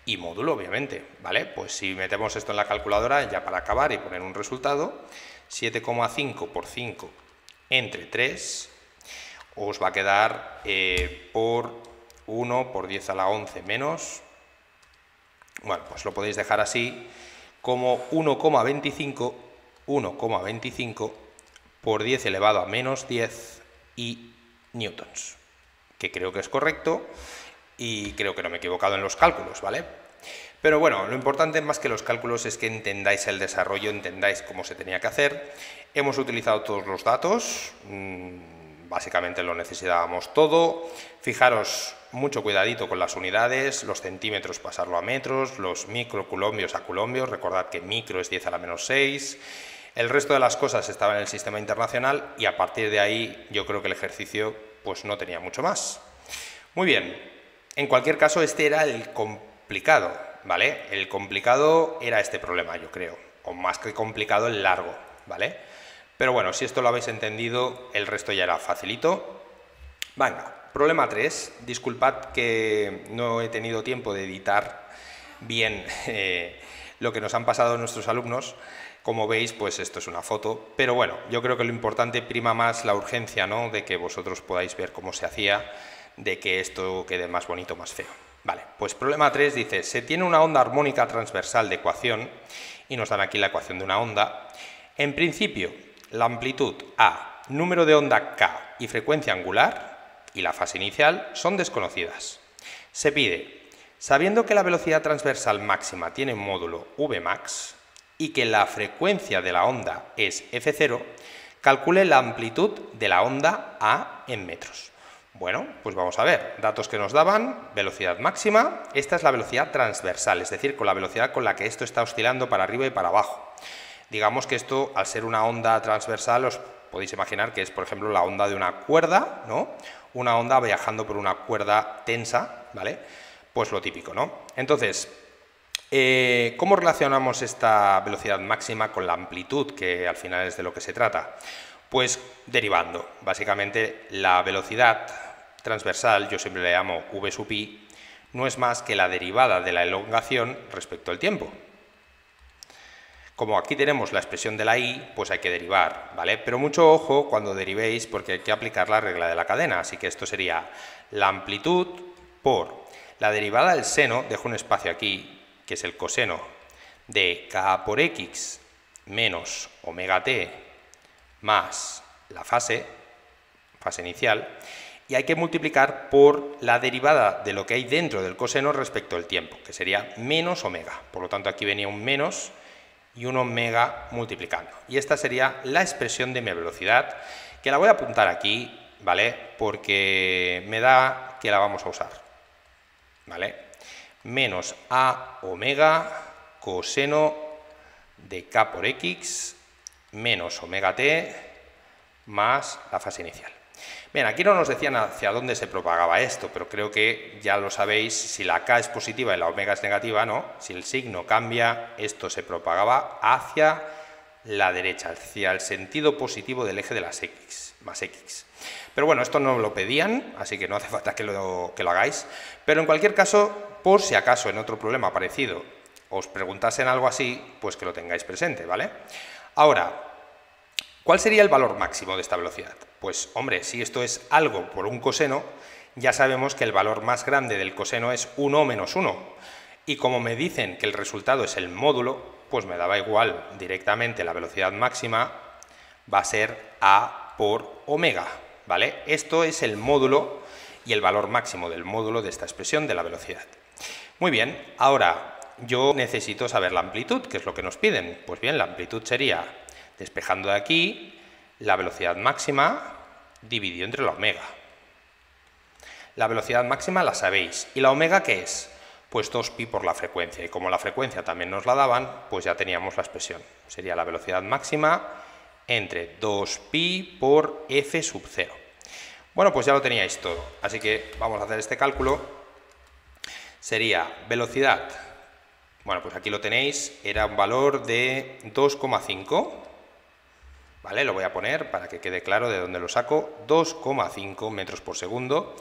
y módulo, obviamente, ¿vale? Pues si metemos esto en la calculadora, ya para acabar y poner un resultado, 7,5 por 5 entre 3, os va a quedar por 1 por 10 a la 11 menos, bueno, pues lo podéis dejar así, como 1,25 por 10 elevado a menos 10 y newtons, que creo que es correcto. Y creo que no me he equivocado en los cálculos, ¿vale? Pero bueno, lo importante más que los cálculos es que entendáis el desarrollo, entendáis cómo se tenía que hacer. Hemos utilizado todos los datos, básicamente lo necesitábamos todo. Fijaros, mucho cuidadito con las unidades, los centímetros pasarlo a metros, los microculombios a culombios, recordad que micro es 10 a la menos 6. El resto de las cosas estaban en el sistema internacional y a partir de ahí yo creo que el ejercicio pues no tenía mucho más. Muy bien. En cualquier caso, este era el complicado, ¿vale? El complicado era este problema, yo creo, o más que complicado, el largo, ¿vale? Pero bueno, si esto lo habéis entendido, el resto ya era facilito. Venga, problema 3. Disculpad que no he tenido tiempo de editar bien lo que nos han pasado nuestros alumnos. Como veis, pues esto es una foto, pero bueno, yo creo que lo importante prima más la urgencia, ¿no?, de que vosotros podáis ver cómo se hacía, de que esto quede más bonito, más feo. Vale, pues problema 3 dice, se tiene una onda armónica transversal de ecuación, y nos dan aquí la ecuación de una onda. En principio, la amplitud A, número de onda K y frecuencia angular, y la fase inicial son desconocidas. Se pide, sabiendo que la velocidad transversal máxima tiene un módulo Vmax, y que la frecuencia de la onda es f0, calcule la amplitud de la onda A en metros. Bueno, pues vamos a ver, datos que nos daban, velocidad máxima, esta es la velocidad transversal, es decir, con la velocidad con la que esto está oscilando para arriba y para abajo. Digamos que esto, al ser una onda transversal, os podéis imaginar que es, por ejemplo, la onda de una cuerda, ¿no? Una onda viajando por una cuerda tensa, ¿vale? Pues lo típico, ¿no? Entonces, ¿cómo relacionamos esta velocidad máxima con la amplitud, que al final es de lo que se trata? Pues derivando. Básicamente la velocidad transversal, yo siempre le llamo v sub i, no es más que la derivada de la elongación respecto al tiempo. Como aquí tenemos la expresión de la i, pues hay que derivar, ¿vale? Pero mucho ojo cuando derivéis, porque hay que aplicar la regla de la cadena, así que esto sería la amplitud por la derivada del seno, dejo un espacio aquí, que es el coseno de k por x menos omega t más la fase inicial, y hay que multiplicar por la derivada de lo que hay dentro del coseno respecto al tiempo, que sería menos omega. Por lo tanto, aquí venía un menos y un omega multiplicando. Y esta sería la expresión de mi velocidad, que la voy a apuntar aquí, ¿vale? Porque me da que la vamos a usar, ¿vale? Menos a omega coseno de k por x menos omega t más la fase inicial. Bien, aquí no nos decían hacia dónde se propagaba esto, pero creo que ya lo sabéis, si la k es positiva y la omega es negativa, ¿no? Si el signo cambia, esto se propagaba hacia la derecha, hacia el sentido positivo del eje de las x, más x. Pero bueno, esto no lo pedían, así que no hace falta que lo hagáis, pero en cualquier caso, por si acaso en otro problema parecido os preguntasen algo así, pues que lo tengáis presente, ¿vale? Ahora, ¿cuál sería el valor máximo de esta velocidad? Pues, hombre, si esto es algo por un coseno, ya sabemos que el valor más grande del coseno es 1 menos 1. Y como me dicen que el resultado es el módulo, pues me daba igual, directamente la velocidad máxima va a ser a por omega, ¿vale? Esto es el módulo y el valor máximo del módulo de esta expresión de la velocidad. Muy bien, ahora yo necesito saber la amplitud, que es lo que nos piden. Pues bien, la amplitud sería, despejando de aquí, la velocidad máxima dividido entre la omega. La velocidad máxima la sabéis. ¿Y la omega qué es? Pues 2pi por la frecuencia. Y como la frecuencia también nos la daban, pues ya teníamos la expresión. Sería la velocidad máxima entre 2pi por f sub 0. Bueno, pues ya lo teníais todo. Así que vamos a hacer este cálculo. Sería velocidad, bueno, pues aquí lo tenéis, era un valor de 2,5, ¿vale? Lo voy a poner para que quede claro de dónde lo saco, 2,5 metros por segundo,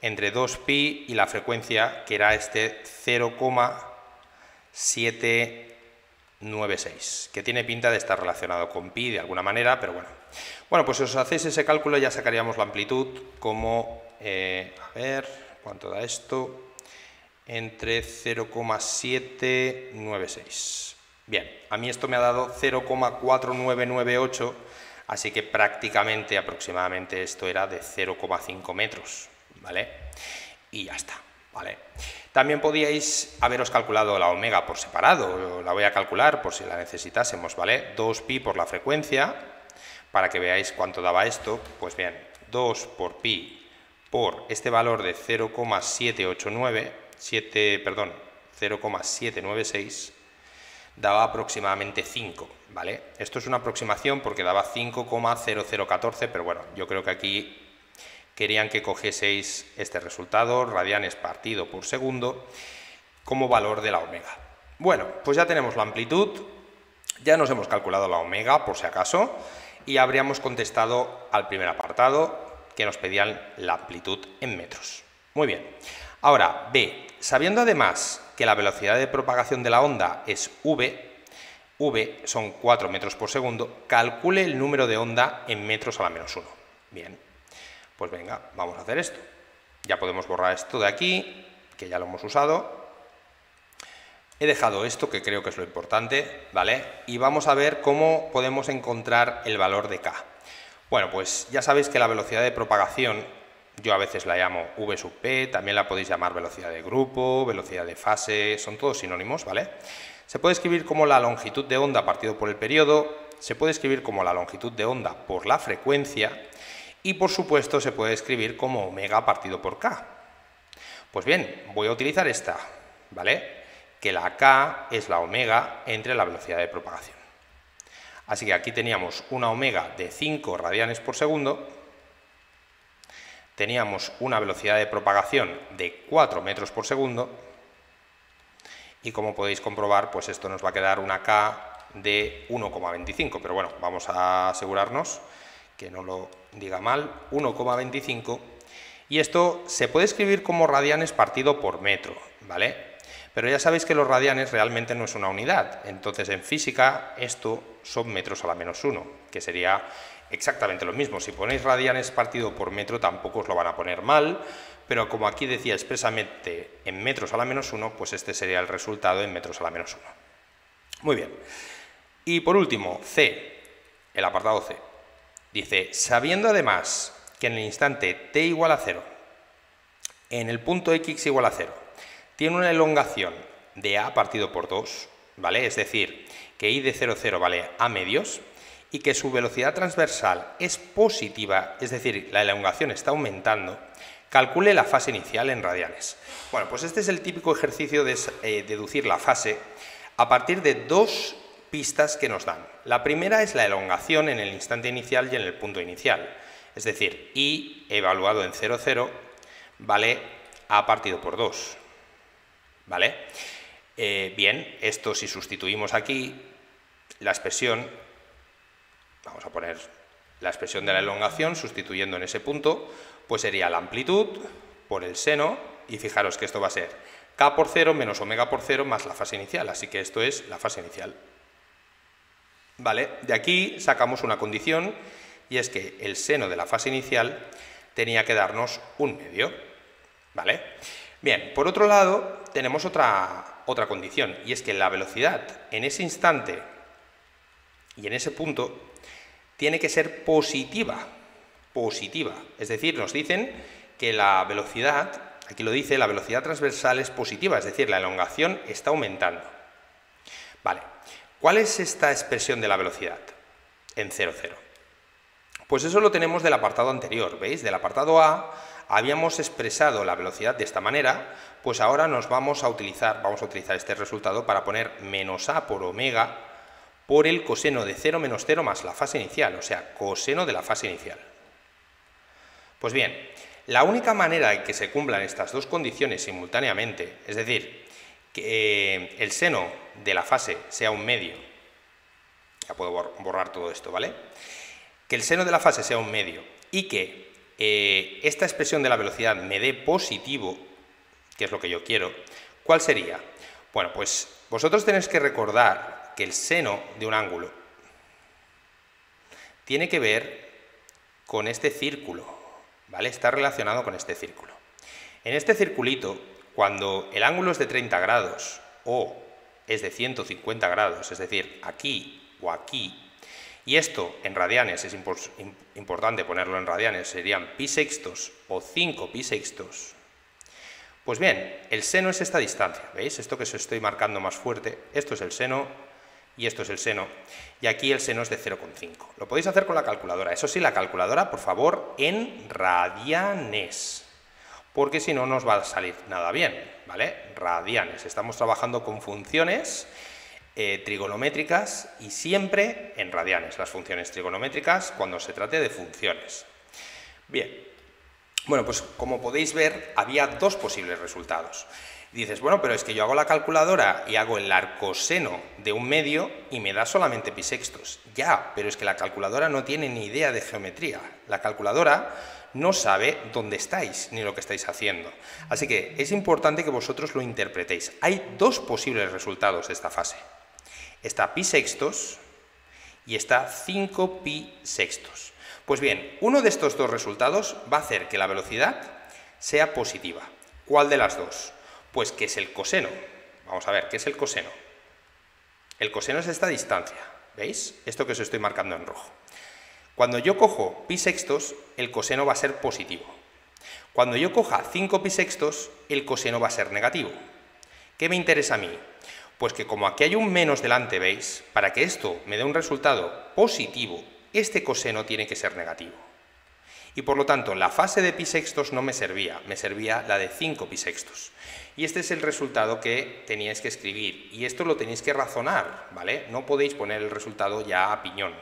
entre 2pi y la frecuencia, que era este 0,796, que tiene pinta de estar relacionado con pi de alguna manera, pero bueno. Bueno, pues si os hacéis ese cálculo ya sacaríamos la amplitud como, a ver, ¿cuánto da esto? Entre 0,796. Bien, a mí esto me ha dado 0,4998, así que prácticamente, aproximadamente, esto era de 0,5 metros, ¿vale? Y ya está, ¿vale? También podíais haberos calculado la omega por separado, la voy a calcular por si la necesitásemos, ¿vale? 2pi por la frecuencia, para que veáis cuánto daba esto. Pues bien, 2 por pi por este valor de 0,796 daba aproximadamente 5, ¿vale? Esto es una aproximación porque daba 5,0014, pero bueno, yo creo que aquí querían que cogieseis este resultado, radianes partido por segundo, como valor de la omega. Bueno, pues ya tenemos la amplitud, ya nos hemos calculado la omega por si acaso, y habríamos contestado al primer apartado, que nos pedían la amplitud en metros. Muy bien. Ahora, B. Sabiendo además que la velocidad de propagación de la onda es v son 4 metros por segundo, calcule el número de onda en metros a la menos 1. Bien, pues venga, vamos a hacer esto. Ya podemos borrar esto de aquí, que ya lo hemos usado. He dejado esto, que creo que es lo importante, ¿vale? Y vamos a ver cómo podemos encontrar el valor de K. Bueno, pues ya sabéis que la velocidad de propagación, yo a veces la llamo V sub P, también la podéis llamar velocidad de grupo, velocidad de fase, son todos sinónimos, ¿vale? Se puede escribir como la longitud de onda partido por el periodo, se puede escribir como la longitud de onda por la frecuencia y, por supuesto, se puede escribir como omega partido por K. Pues bien, voy a utilizar esta, ¿vale? Que la K es la omega entre la velocidad de propagación. Así que aquí teníamos una omega de 5 radianes por segundo, teníamos una velocidad de propagación de 4 metros por segundo, y como podéis comprobar, pues esto nos va a quedar una K de 1,25, pero bueno, vamos a asegurarnos que no lo diga mal, 1,25, y esto se puede escribir como radianes partido por metro, ¿vale? Pero ya sabéis que los radianes realmente no es una unidad, entonces en física esto son metros a la menos 1, que sería exactamente lo mismo. Si ponéis radianes partido por metro tampoco os lo van a poner mal, pero como aquí decía expresamente en metros a la menos 1, pues este sería el resultado en metros a la menos 1. Muy bien. Y por último, C, el apartado C. Dice, sabiendo además que en el instante t igual a 0, en el punto x igual a 0, tiene una elongación de a partido por 2, ¿vale? Es decir, que i de 0, 0 vale a medios, y que su velocidad transversal es positiva, es decir, la elongación está aumentando, calcule la fase inicial en radianes. Bueno, pues este es el típico ejercicio de deducir la fase a partir de dos pistas que nos dan. La primera es la elongación en el instante inicial y en el punto inicial, es decir, i evaluado en 0, 0 vale a partido por 2, ¿vale? Bien, esto si sustituimos aquí la expresión, vamos a poner la expresión de la elongación sustituyendo en ese punto, pues sería la amplitud por el seno, y fijaros que esto va a ser K por 0 menos omega por 0 más la fase inicial, así que esto es la fase inicial. ¿Vale? De aquí sacamos una condición, y es que el seno de la fase inicial tenía que darnos 1/2, ¿vale? Bien, por otro lado, tenemos otra condición, y es que la velocidad en ese instante y en ese punto tiene que ser positiva, es decir, nos dicen que la velocidad, aquí lo dice, la velocidad transversal es positiva, es decir, la elongación está aumentando. Vale, ¿cuál es esta expresión de la velocidad en 0, 0? Pues eso lo tenemos del apartado anterior, ¿veis? Del apartado A habíamos expresado la velocidad de esta manera, pues ahora vamos a utilizar este resultado para poner menos a por omega por el coseno de 0 menos 0 más la fase inicial, o sea, coseno de la fase inicial. Pues bien, la única manera de que se cumplan estas dos condiciones simultáneamente, es decir, que el seno de la fase sea un medio, ya puedo borrar todo esto, ¿vale? Que el seno de la fase sea un medio y que esta expresión de la velocidad me dé positivo, que es lo que yo quiero, ¿cuál sería? Bueno, pues vosotros tenéis que recordar que el seno de un ángulo tiene que ver con este círculo, ¿vale? Está relacionado con este círculo. En este circulito, cuando el ángulo es de 30 grados o es de 150 grados, es decir, aquí o aquí, y esto en radianes, es importante ponerlo en radianes, serían pi sextos o 5 pi sextos. Pues bien, el seno es esta distancia, ¿veis? Esto que os estoy marcando más fuerte, esto es el seno y esto es el seno, y aquí el seno es de 0,5. Lo podéis hacer con la calculadora, eso sí, la calculadora, por favor, en radianes, porque si no, no os va a salir nada bien, ¿vale? Radianes, estamos trabajando con funciones trigonométricas y siempre en radianes, las funciones trigonométricas cuando se trate de funciones. Bien, bueno, pues como podéis ver, había dos posibles resultados. Dices, bueno, pero es que yo hago la calculadora y hago el arcoseno de un medio y me da solamente pi sextos. Ya, pero es que la calculadora no tiene ni idea de geometría. La calculadora no sabe dónde estáis ni lo que estáis haciendo. Así que es importante que vosotros lo interpretéis. Hay dos posibles resultados de esta fase. Está pi sextos y está 5 pi sextos. Pues bien, uno de estos dos resultados va a hacer que la velocidad sea positiva. ¿Cuál de las dos? Pues que es el coseno. Vamos a ver, ¿qué es el coseno? El coseno es esta distancia, ¿veis? Esto que os estoy marcando en rojo. Cuando yo cojo pi sextos, el coseno va a ser positivo. Cuando yo coja 5 pi sextos, el coseno va a ser negativo. ¿Qué me interesa a mí? Pues que como aquí hay un menos delante, ¿veis? Para que esto me dé un resultado positivo, este coseno tiene que ser negativo. Y por lo tanto, la fase de pi sextos no me servía la de 5 pi sextos. Y este es el resultado que teníais que escribir. Y esto lo tenéis que razonar, ¿vale? No podéis poner el resultado ya a piñón.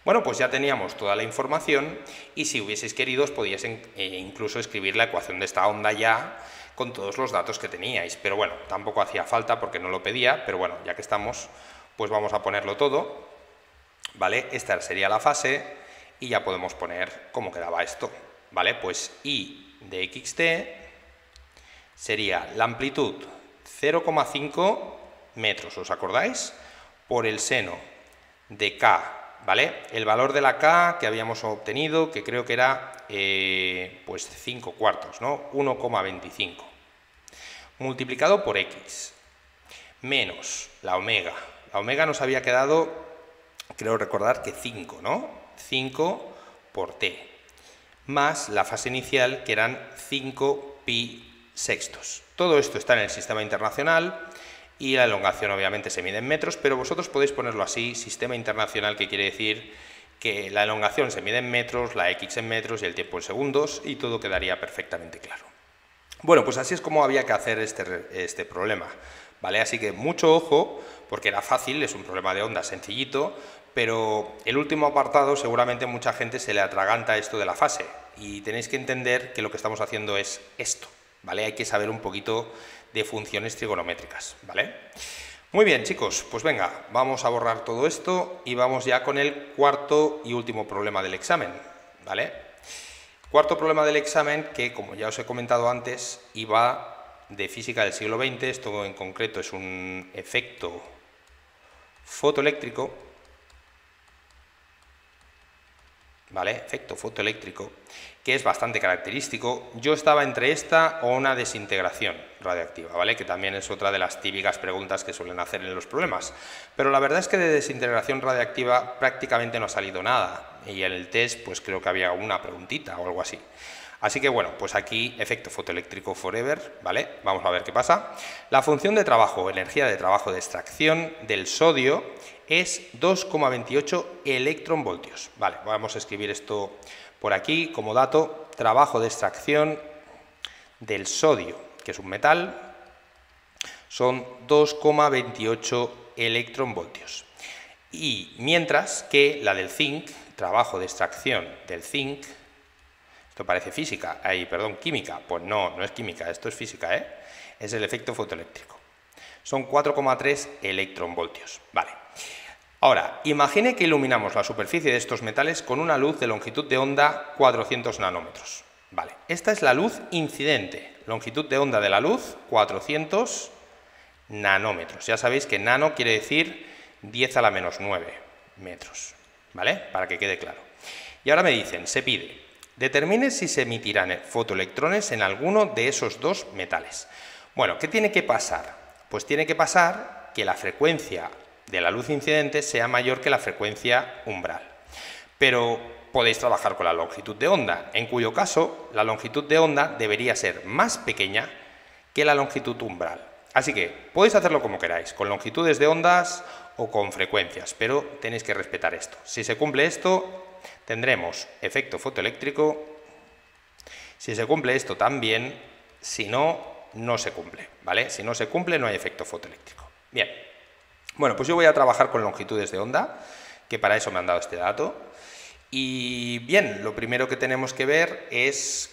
Bueno, pues ya teníamos toda la información y si hubieseis querido os podíais incluso escribir la ecuación de esta onda ya con todos los datos que teníais. Pero bueno, tampoco hacía falta porque no lo pedía, pero bueno, ya que estamos, pues vamos a ponerlo todo, ¿vale? Esta sería la fase y ya podemos poner cómo quedaba esto, ¿vale? Pues I de xt sería la amplitud 0,5 metros, ¿os acordáis? Por el seno de k, ¿vale? El valor de la k que habíamos obtenido, que creo que era pues 5 cuartos, ¿no? 1,25. Multiplicado por x, menos la omega. La omega nos había quedado, creo recordar que 5, ¿no? 5 por t, más la fase inicial, que eran 5 pi sextos. Todo esto está en el sistema internacional y la elongación obviamente se mide en metros, pero vosotros podéis ponerlo así, sistema internacional, que quiere decir que la elongación se mide en metros, la x en metros y el tiempo en segundos, y todo quedaría perfectamente claro. Bueno, pues así es como había que hacer este problema, ¿vale? Así que mucho ojo, porque era fácil, es un problema de onda sencillito, pero el último apartado seguramente mucha gente se le atraganta esto de la fase, y tenéis que entender que lo que estamos haciendo es esto, ¿vale? Hay que saber un poquito de funciones trigonométricas, ¿vale? Muy bien, chicos, pues venga, vamos a borrar todo esto y vamos ya con el cuarto y último problema del examen, ¿vale? Cuarto problema del examen que, como ya os he comentado antes, iba de física del siglo XX, esto en concreto es un efecto fotoeléctrico, ¿vale? Efecto fotoeléctrico, que es bastante característico. Yo estaba entre esta o una desintegración radiactiva, ¿vale? Que también es otra de las típicas preguntas que suelen hacer en los problemas. Pero la verdad es que de desintegración radiactiva prácticamente no ha salido nada, y en el test pues creo que había una preguntita o algo así. Así que bueno, pues aquí efecto fotoeléctrico forever, ¿vale? Vamos a ver qué pasa. La función de trabajo, energía de trabajo de extracción del sodio es 2,28 electronvoltios. Vale, vamos a escribir esto por aquí como dato. Trabajo de extracción del sodio, que es un metal, son 2,28 electronvoltios. Y mientras que la del zinc, trabajo de extracción del zinc, esto parece física, perdón, química, pues no, no es química, esto es física, ¿eh? Es el efecto fotoeléctrico. Son 4,3 electronvoltios, vale. Ahora, imagine que iluminamos la superficie de estos metales con una luz de longitud de onda 400 nanómetros. Vale, esta es la luz incidente, longitud de onda de la luz 400 nanómetros. Ya sabéis que nano quiere decir 10 a la menos 9 metros, ¿vale? Para que quede claro. Y ahora me dicen, se pide, determine si se emitirán fotoelectrones en alguno de esos dos metales. Bueno, ¿qué tiene que pasar? Pues tiene que pasar que la frecuencia de la luz incidente sea mayor que la frecuencia umbral. Pero podéis trabajar con la longitud de onda, en cuyo caso la longitud de onda debería ser más pequeña que la longitud umbral. Así que podéis hacerlo como queráis, con longitudes de ondas o con frecuencias, pero tenéis que respetar esto. Si se cumple esto, tendremos efecto fotoeléctrico. Si se cumple esto también, si no, no se cumple, ¿vale? Si no se cumple, no hay efecto fotoeléctrico. Bien. Bueno, pues yo voy a trabajar con longitudes de onda, que para eso me han dado este dato. Y bien, lo primero que tenemos que ver es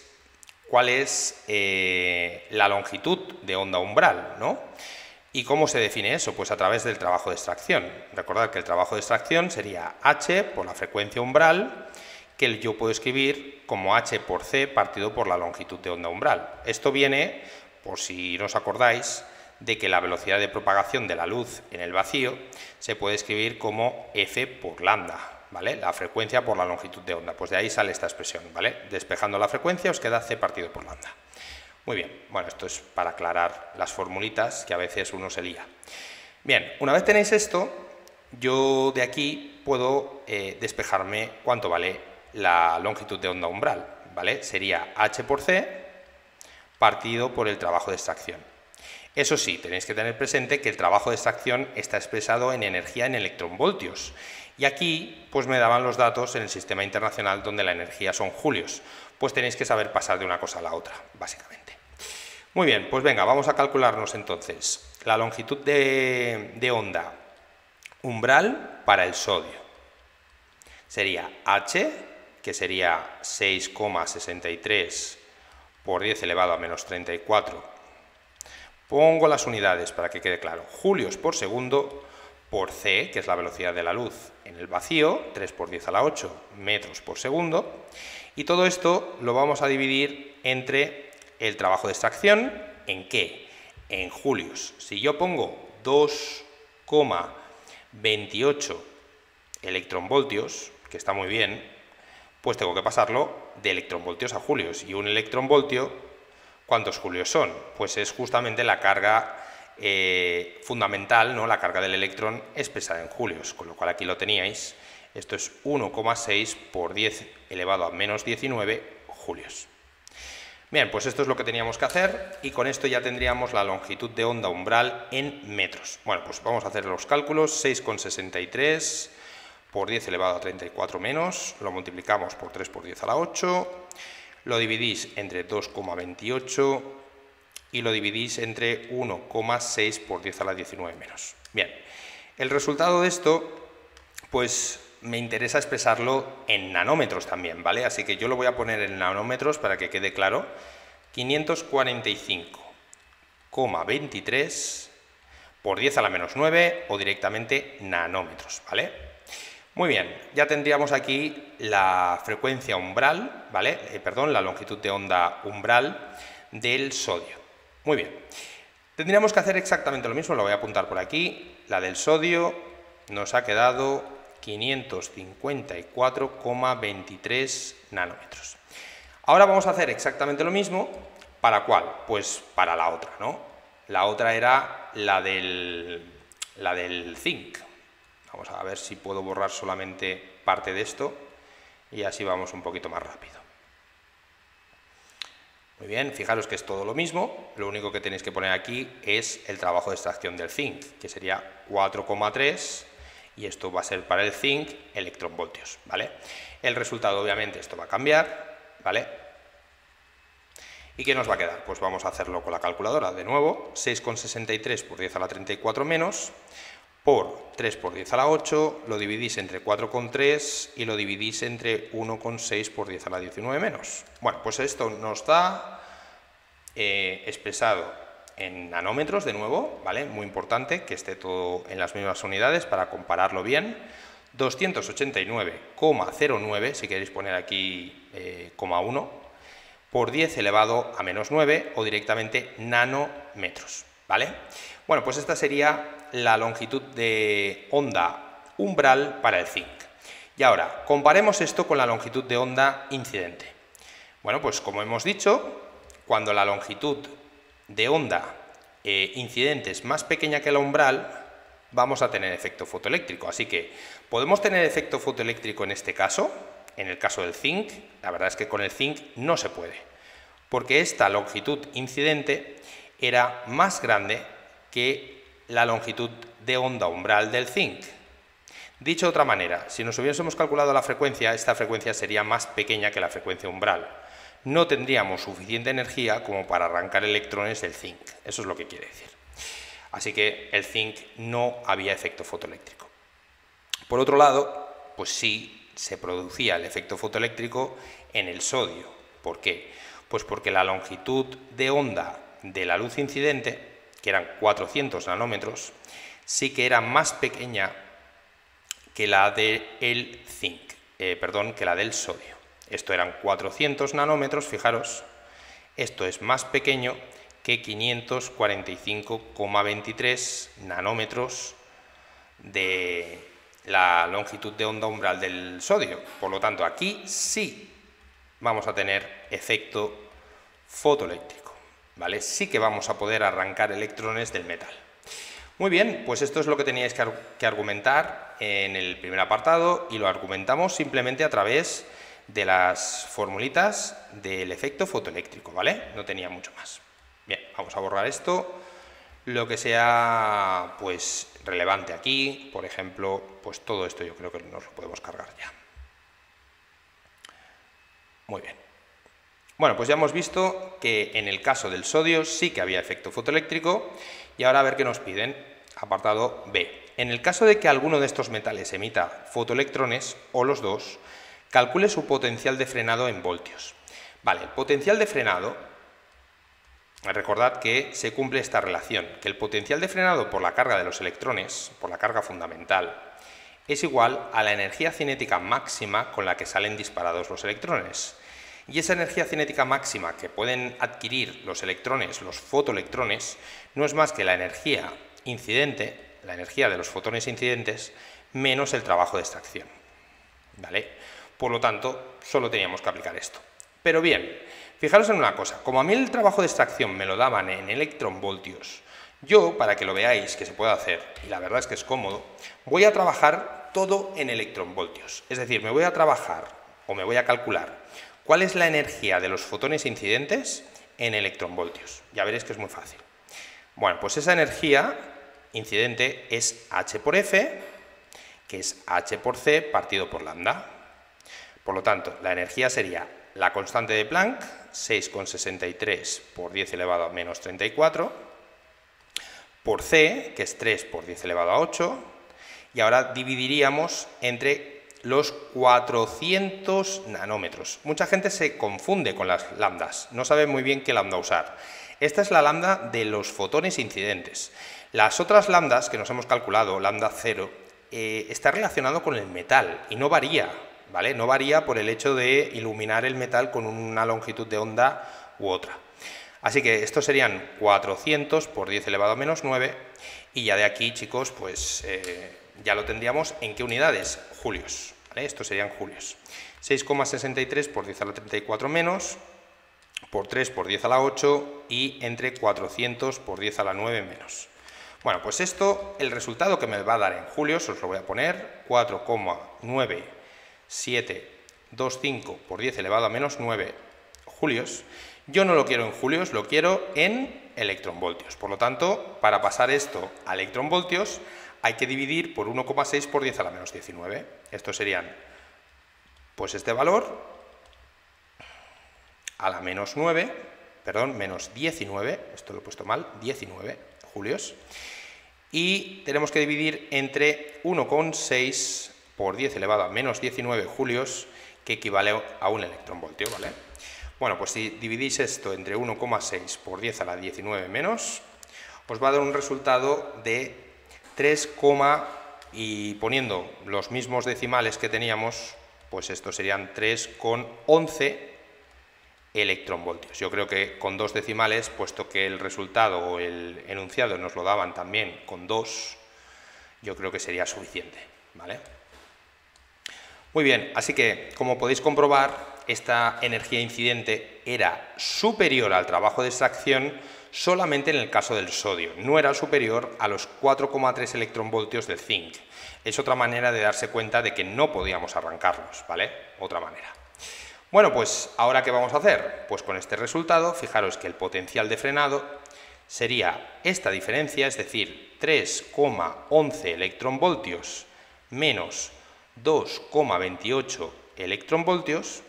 cuál es la longitud de onda umbral, ¿no? ¿Y cómo se define eso? Pues a través del trabajo de extracción. Recordad que el trabajo de extracción sería h por la frecuencia umbral, que yo puedo escribir como h por c partido por la longitud de onda umbral. Esto viene, por si no os acordáis, de que la velocidad de propagación de la luz en el vacío se puede escribir como f por lambda, ¿vale? La frecuencia por la longitud de onda. Pues de ahí sale esta expresión, ¿vale? Despejando la frecuencia os queda c partido por lambda. Muy bien, bueno, esto es para aclarar las formulitas que a veces uno se lía. Bien, una vez tenéis esto, yo de aquí puedo despejarme cuánto vale la longitud de onda umbral, ¿vale? Sería h por c partido por el trabajo de extracción. Eso sí, tenéis que tener presente que el trabajo de extracción está expresado en energía en electronvoltios. Y aquí pues me daban los datos en el sistema internacional donde la energía son julios. Pues tenéis que saber pasar de una cosa a la otra, básicamente. Muy bien, pues venga, vamos a calcularnos entonces la longitud de onda umbral para el sodio. Sería H, que sería 6,63 por 10 elevado a menos 34. Pongo las unidades para que quede claro. Julios por segundo por C, que es la velocidad de la luz en el vacío, 3 por 10 a la 8 metros por segundo. Y todo esto lo vamos a dividir entre el trabajo de extracción, ¿en qué? En julios. Si yo pongo 2,28 electronvoltios, que está muy bien, pues tengo que pasarlo de electronvoltios a julios. Y un electronvoltio, ¿cuántos julios son? Pues es justamente la carga fundamental, ¿no? La carga del electrón expresada en julios, con lo cual aquí lo teníais. Esto es 1,6 por 10 elevado a menos 19 julios. Bien, pues esto es lo que teníamos que hacer y con esto ya tendríamos la longitud de onda umbral en metros. Bueno, pues vamos a hacer los cálculos. 6,63 por 10 elevado a 34 menos, lo multiplicamos por 3 por 10 a la 8, lo dividís entre 2,28 y lo dividís entre 1,6 por 10 a la 19 menos. Bien, el resultado de esto, pues me interesa expresarlo en nanómetros también, ¿vale? Así que yo lo voy a poner en nanómetros para que quede claro. 545,23 por 10 a la menos 9 o directamente nanómetros, ¿vale? Muy bien, ya tendríamos aquí la frecuencia umbral, ¿vale? La longitud de onda umbral del sodio. Muy bien, tendríamos que hacer exactamente lo mismo, lo voy a apuntar por aquí. La del sodio nos ha quedado 554,23 nanómetros. Ahora vamos a hacer exactamente lo mismo, ¿para cuál? Pues para la otra, ¿no? La otra era la del zinc. Vamos a ver si puedo borrar solamente parte de esto y así vamos un poquito más rápido. Muy bien, fijaros que es todo lo mismo, lo único que tenéis que poner aquí es el trabajo de extracción del zinc, que sería 4,3 y esto va a ser para el zinc electronvoltios, ¿vale? El resultado obviamente esto va a cambiar, ¿vale? ¿Y qué nos va a quedar? Pues vamos a hacerlo con la calculadora de nuevo, 6,63 por 10 a la 34 menos, por 3 por 10 a la 8, lo dividís entre 4,3 y lo dividís entre 1,6 por 10 a la 19 menos. Bueno, pues esto nos da expresado en nanómetros de nuevo, ¿vale? Muy importante que esté todo en las mismas unidades para compararlo bien. 289,09, si queréis poner aquí 1, por 10 elevado a menos 9 o directamente nanómetros, ¿vale? Bueno, pues esta sería la longitud de onda umbral para el zinc. Y ahora, comparemos esto con la longitud de onda incidente. Bueno, pues como hemos dicho, cuando la longitud de onda incidente es más pequeña que la umbral, vamos a tener efecto fotoeléctrico. Así que, ¿podemos tener efecto fotoeléctrico en este caso? En el caso del zinc, la verdad es que con el zinc no se puede, porque esta longitud incidente era más grande que la longitud de onda umbral del zinc. Dicho de otra manera, si nos hubiésemos calculado la frecuencia, esta frecuencia sería más pequeña que la frecuencia umbral. No tendríamos suficiente energía como para arrancar electrones del zinc. Eso es lo que quiere decir. Así que el zinc no había efecto fotoeléctrico. Por otro lado, pues sí se producía el efecto fotoeléctrico en el sodio. ¿Por qué? Pues porque la longitud de onda de la luz incidente, que eran 400 nanómetros, sí que era más pequeña que la del zinc. que la del sodio. Esto eran 400 nanómetros, fijaros, esto es más pequeño que 545,23 nanómetros de la longitud de onda umbral del sodio. Por lo tanto, aquí sí vamos a tener efecto fotoeléctrico, ¿vale? Sí que vamos a poder arrancar electrones del metal. Muy bien, pues esto es lo que teníais que argumentar en el primer apartado y lo argumentamos simplemente a través de las formulitas del efecto fotoeléctrico, ¿vale? No tenía mucho más. Bien, vamos a borrar esto. Lo que sea, pues, relevante aquí, por ejemplo, pues todo esto yo creo que nos lo podemos cargar ya. Muy bien. Bueno, pues ya hemos visto que en el caso del sodio sí que había efecto fotoeléctrico y ahora a ver qué nos piden. Apartado B. En el caso de que alguno de estos metales emita fotoelectrones, o los dos, calcule su potencial de frenado en voltios. Vale, el potencial de frenado, recordad que se cumple esta relación, que el potencial de frenado por la carga de los electrones, por la carga fundamental, es igual a la energía cinética máxima con la que salen disparados los electrones. Y esa energía cinética máxima que pueden adquirir los electrones, los fotoelectrones, no es más que la energía incidente, la energía de los fotones incidentes, menos el trabajo de extracción, ¿vale? Por lo tanto, solo teníamos que aplicar esto. Pero bien, fijaros en una cosa, como a mí el trabajo de extracción me lo daban en electronvoltios, yo, para que lo veáis que se puede hacer, y la verdad es que es cómodo, voy a trabajar todo en electronvoltios. Es decir, me voy a trabajar, o me voy a calcular, cuál es la energía de los fotones incidentes en electronvoltios. Ya veréis que es muy fácil. Bueno, pues esa energía incidente es H por F, que es H por C partido por lambda. Por lo tanto, la energía sería la constante de Planck, 6,63 por 10 elevado a menos 34, por C, que es 3 por 10 elevado a 8, y ahora dividiríamos entre los 400 nanómetros. Mucha gente se confunde con las lambdas, no sabe muy bien qué lambda usar. Esta es la lambda de los fotones incidentes. Las otras lambdas que nos hemos calculado, lambda 0, está relacionado con el metal y no varía, ¿vale? No varía por el hecho de iluminar el metal con una longitud de onda u otra. Así que estos serían 400 por 10 elevado a menos 9 y ya de aquí, chicos, pues ya lo tendríamos en qué unidades, julios, ¿vale? Estos serían julios. 6,63 por 10 a la 34 menos, por 3 por 10 a la 8 y entre 400 por 10 a la 9 menos. Bueno, pues esto, el resultado que me va a dar en julios, os lo voy a poner, 4,9725 por 10 elevado a menos 9 julios. Yo no lo quiero en julios, lo quiero en electronvoltios. Por lo tanto, para pasar esto a electronvoltios, hay que dividir por 1,6 por 10 a la menos 19. Estos serían, pues este valor, a la menos 9, perdón, menos 19, esto lo he puesto mal, 19 julios, y tenemos que dividir entre 1,6 por 10 elevado a menos 19 julios, que equivale a un electronvoltio, ¿vale? Bueno, pues si dividís esto entre 1,6 por 10 a la 19 menos, os va a dar un resultado de 3, y poniendo los mismos decimales que teníamos, pues estos serían 3,11 electronvoltios. Yo creo que con 2 decimales, puesto que el resultado o el enunciado nos lo daban también con 2, yo creo que sería suficiente, ¿vale? Muy bien, así que, como podéis comprobar, esta energía incidente era superior al trabajo de extracción solamente en el caso del sodio, no era superior a los 4,3 electronvoltios del zinc. Es otra manera de darse cuenta de que no podíamos arrancarlos, ¿vale? Otra manera. Bueno, pues ahora ¿qué vamos a hacer? Pues con este resultado, fijaros que el potencial de frenado sería esta diferencia, es decir, 3,11 electronvoltios menos 2,28 electronvoltios,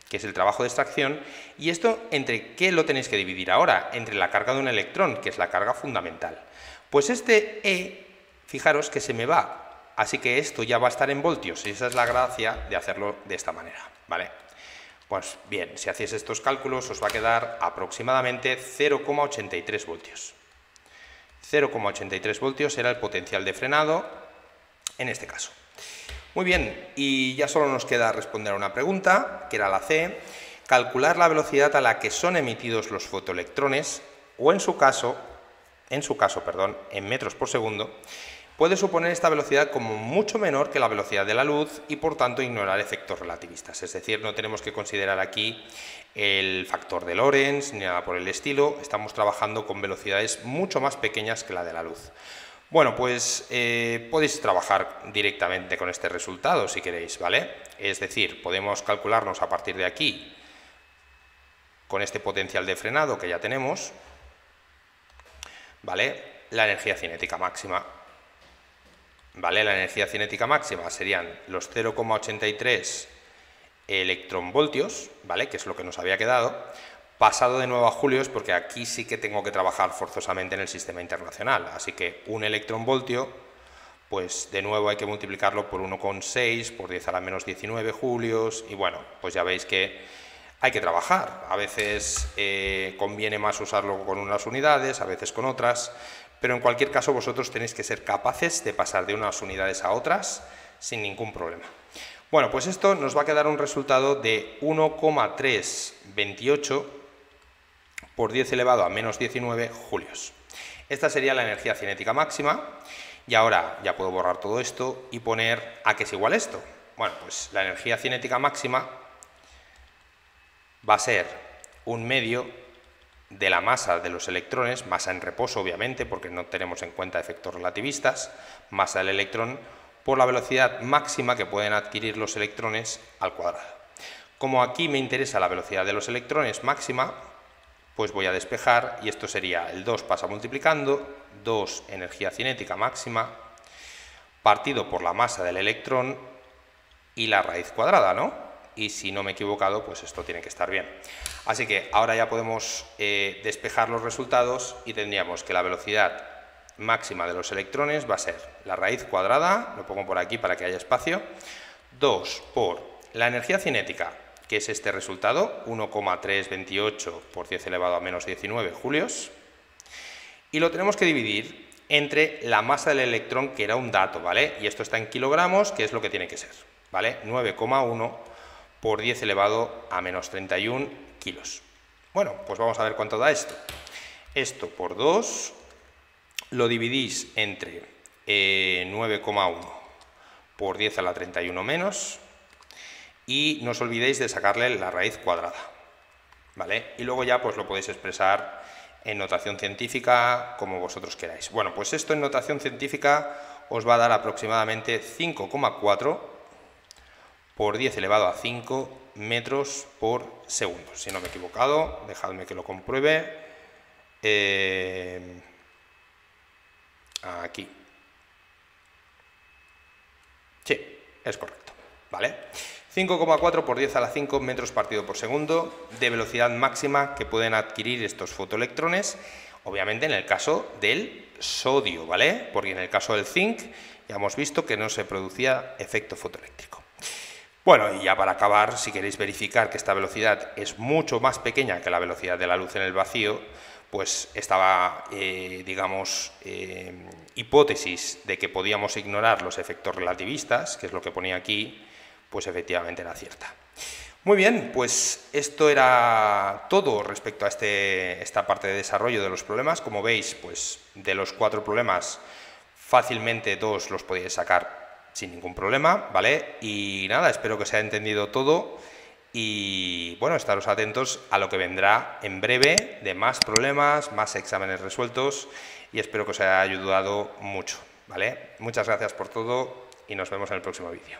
que es el trabajo de extracción, y esto, ¿entre qué lo tenéis que dividir ahora? Entre la carga de un electrón, que es la carga fundamental. Pues este E, fijaros que se me va, así que esto ya va a estar en voltios, y esa es la gracia de hacerlo de esta manera, ¿vale? Pues bien, si hacéis estos cálculos os va a quedar aproximadamente 0,83 voltios. 0,83 voltios era el potencial de frenado en este caso. Muy bien, y ya solo nos queda responder a una pregunta, que era la C, calcular la velocidad a la que son emitidos los fotoelectrones, o en caso, en metros por segundo, puede suponer esta velocidad como mucho menor que la velocidad de la luz y por tanto ignorar efectos relativistas. Es decir, no tenemos que considerar aquí el factor de Lorentz ni nada por el estilo, estamos trabajando con velocidades mucho más pequeñas que la de la luz. Bueno, pues podéis trabajar directamente con este resultado si queréis, ¿vale? Es decir, podemos calcularnos a partir de aquí, con este potencial de frenado que ya tenemos, ¿vale? La energía cinética máxima. ¿Vale? La energía cinética máxima serían los 0,83 electronvoltios, ¿vale? Que es lo que nos había quedado, pasado de nuevo a julios, porque aquí sí que tengo que trabajar forzosamente en el sistema internacional, así que un electronvoltio, pues de nuevo hay que multiplicarlo por 1,6, por 10 a la menos 19 julios, y bueno, pues ya veis que hay que trabajar, a veces conviene más usarlo con unas unidades, a veces con otras, pero en cualquier caso vosotros tenéis que ser capaces de pasar de unas unidades a otras sin ningún problema. Bueno, pues esto nos va a quedar un resultado de 1,328 por 10 elevado a menos 19 julios. Esta sería la energía cinética máxima, y ahora ya puedo borrar todo esto y poner a qué es igual esto. Bueno, pues la energía cinética máxima va a ser un medio de la masa de los electrones, masa en reposo obviamente, porque no tenemos en cuenta efectos relativistas, masa del electrón, por la velocidad máxima que pueden adquirir los electrones al cuadrado. Como aquí me interesa la velocidad de los electrones máxima, pues voy a despejar, y esto sería el 2 pasa multiplicando, 2 energía cinética máxima, partido por la masa del electrón y la raíz cuadrada, ¿no? Y si no me he equivocado, pues esto tiene que estar bien. Así que ahora ya podemos despejar los resultados y tendríamos que la velocidad máxima de los electrones va a ser la raíz cuadrada, lo pongo por aquí para que haya espacio, 2 por la energía cinética, que es este resultado, 1,328 por 10 elevado a menos 19 julios, y lo tenemos que dividir entre la masa del electrón, que era un dato, ¿vale? Y esto está en kilogramos, que es lo que tiene que ser, ¿vale? 9,1 por 10 elevado a menos 31 kilos. Bueno, pues vamos a ver cuánto da esto. Esto por 2 lo dividís entre 9,1 por 10 a la 31 menos, y no os olvidéis de sacarle la raíz cuadrada, ¿vale? Y luego ya pues lo podéis expresar en notación científica como vosotros queráis. Bueno, pues esto en notación científica os va a dar aproximadamente 5,4 por 10 elevado a 5 metros por segundo. Si no me he equivocado, dejadme que lo compruebe. Aquí. Sí, es correcto, ¿vale? 5,4 por 10 a la 5 metros partido por segundo de velocidad máxima que pueden adquirir estos fotoelectrones, obviamente en el caso del sodio, ¿vale? Porque en el caso del zinc ya hemos visto que no se producía efecto fotoeléctrico. Bueno, y ya para acabar, si queréis verificar que esta velocidad es mucho más pequeña que la velocidad de la luz en el vacío, pues estaba, digamos, hipótesis de que podíamos ignorar los efectos relativistas, que es lo que ponía aquí, pues efectivamente era cierta. Muy bien, pues esto era todo respecto a esta parte de desarrollo de los problemas. Como veis, pues de los 4 problemas, fácilmente 2 los podéis sacar sin ningún problema, ¿vale? Y nada, espero que os haya entendido todo. Y bueno, estaros atentos a lo que vendrá en breve de más problemas, más exámenes resueltos, y espero que os haya ayudado mucho, ¿vale? Muchas gracias por todo y nos vemos en el próximo vídeo.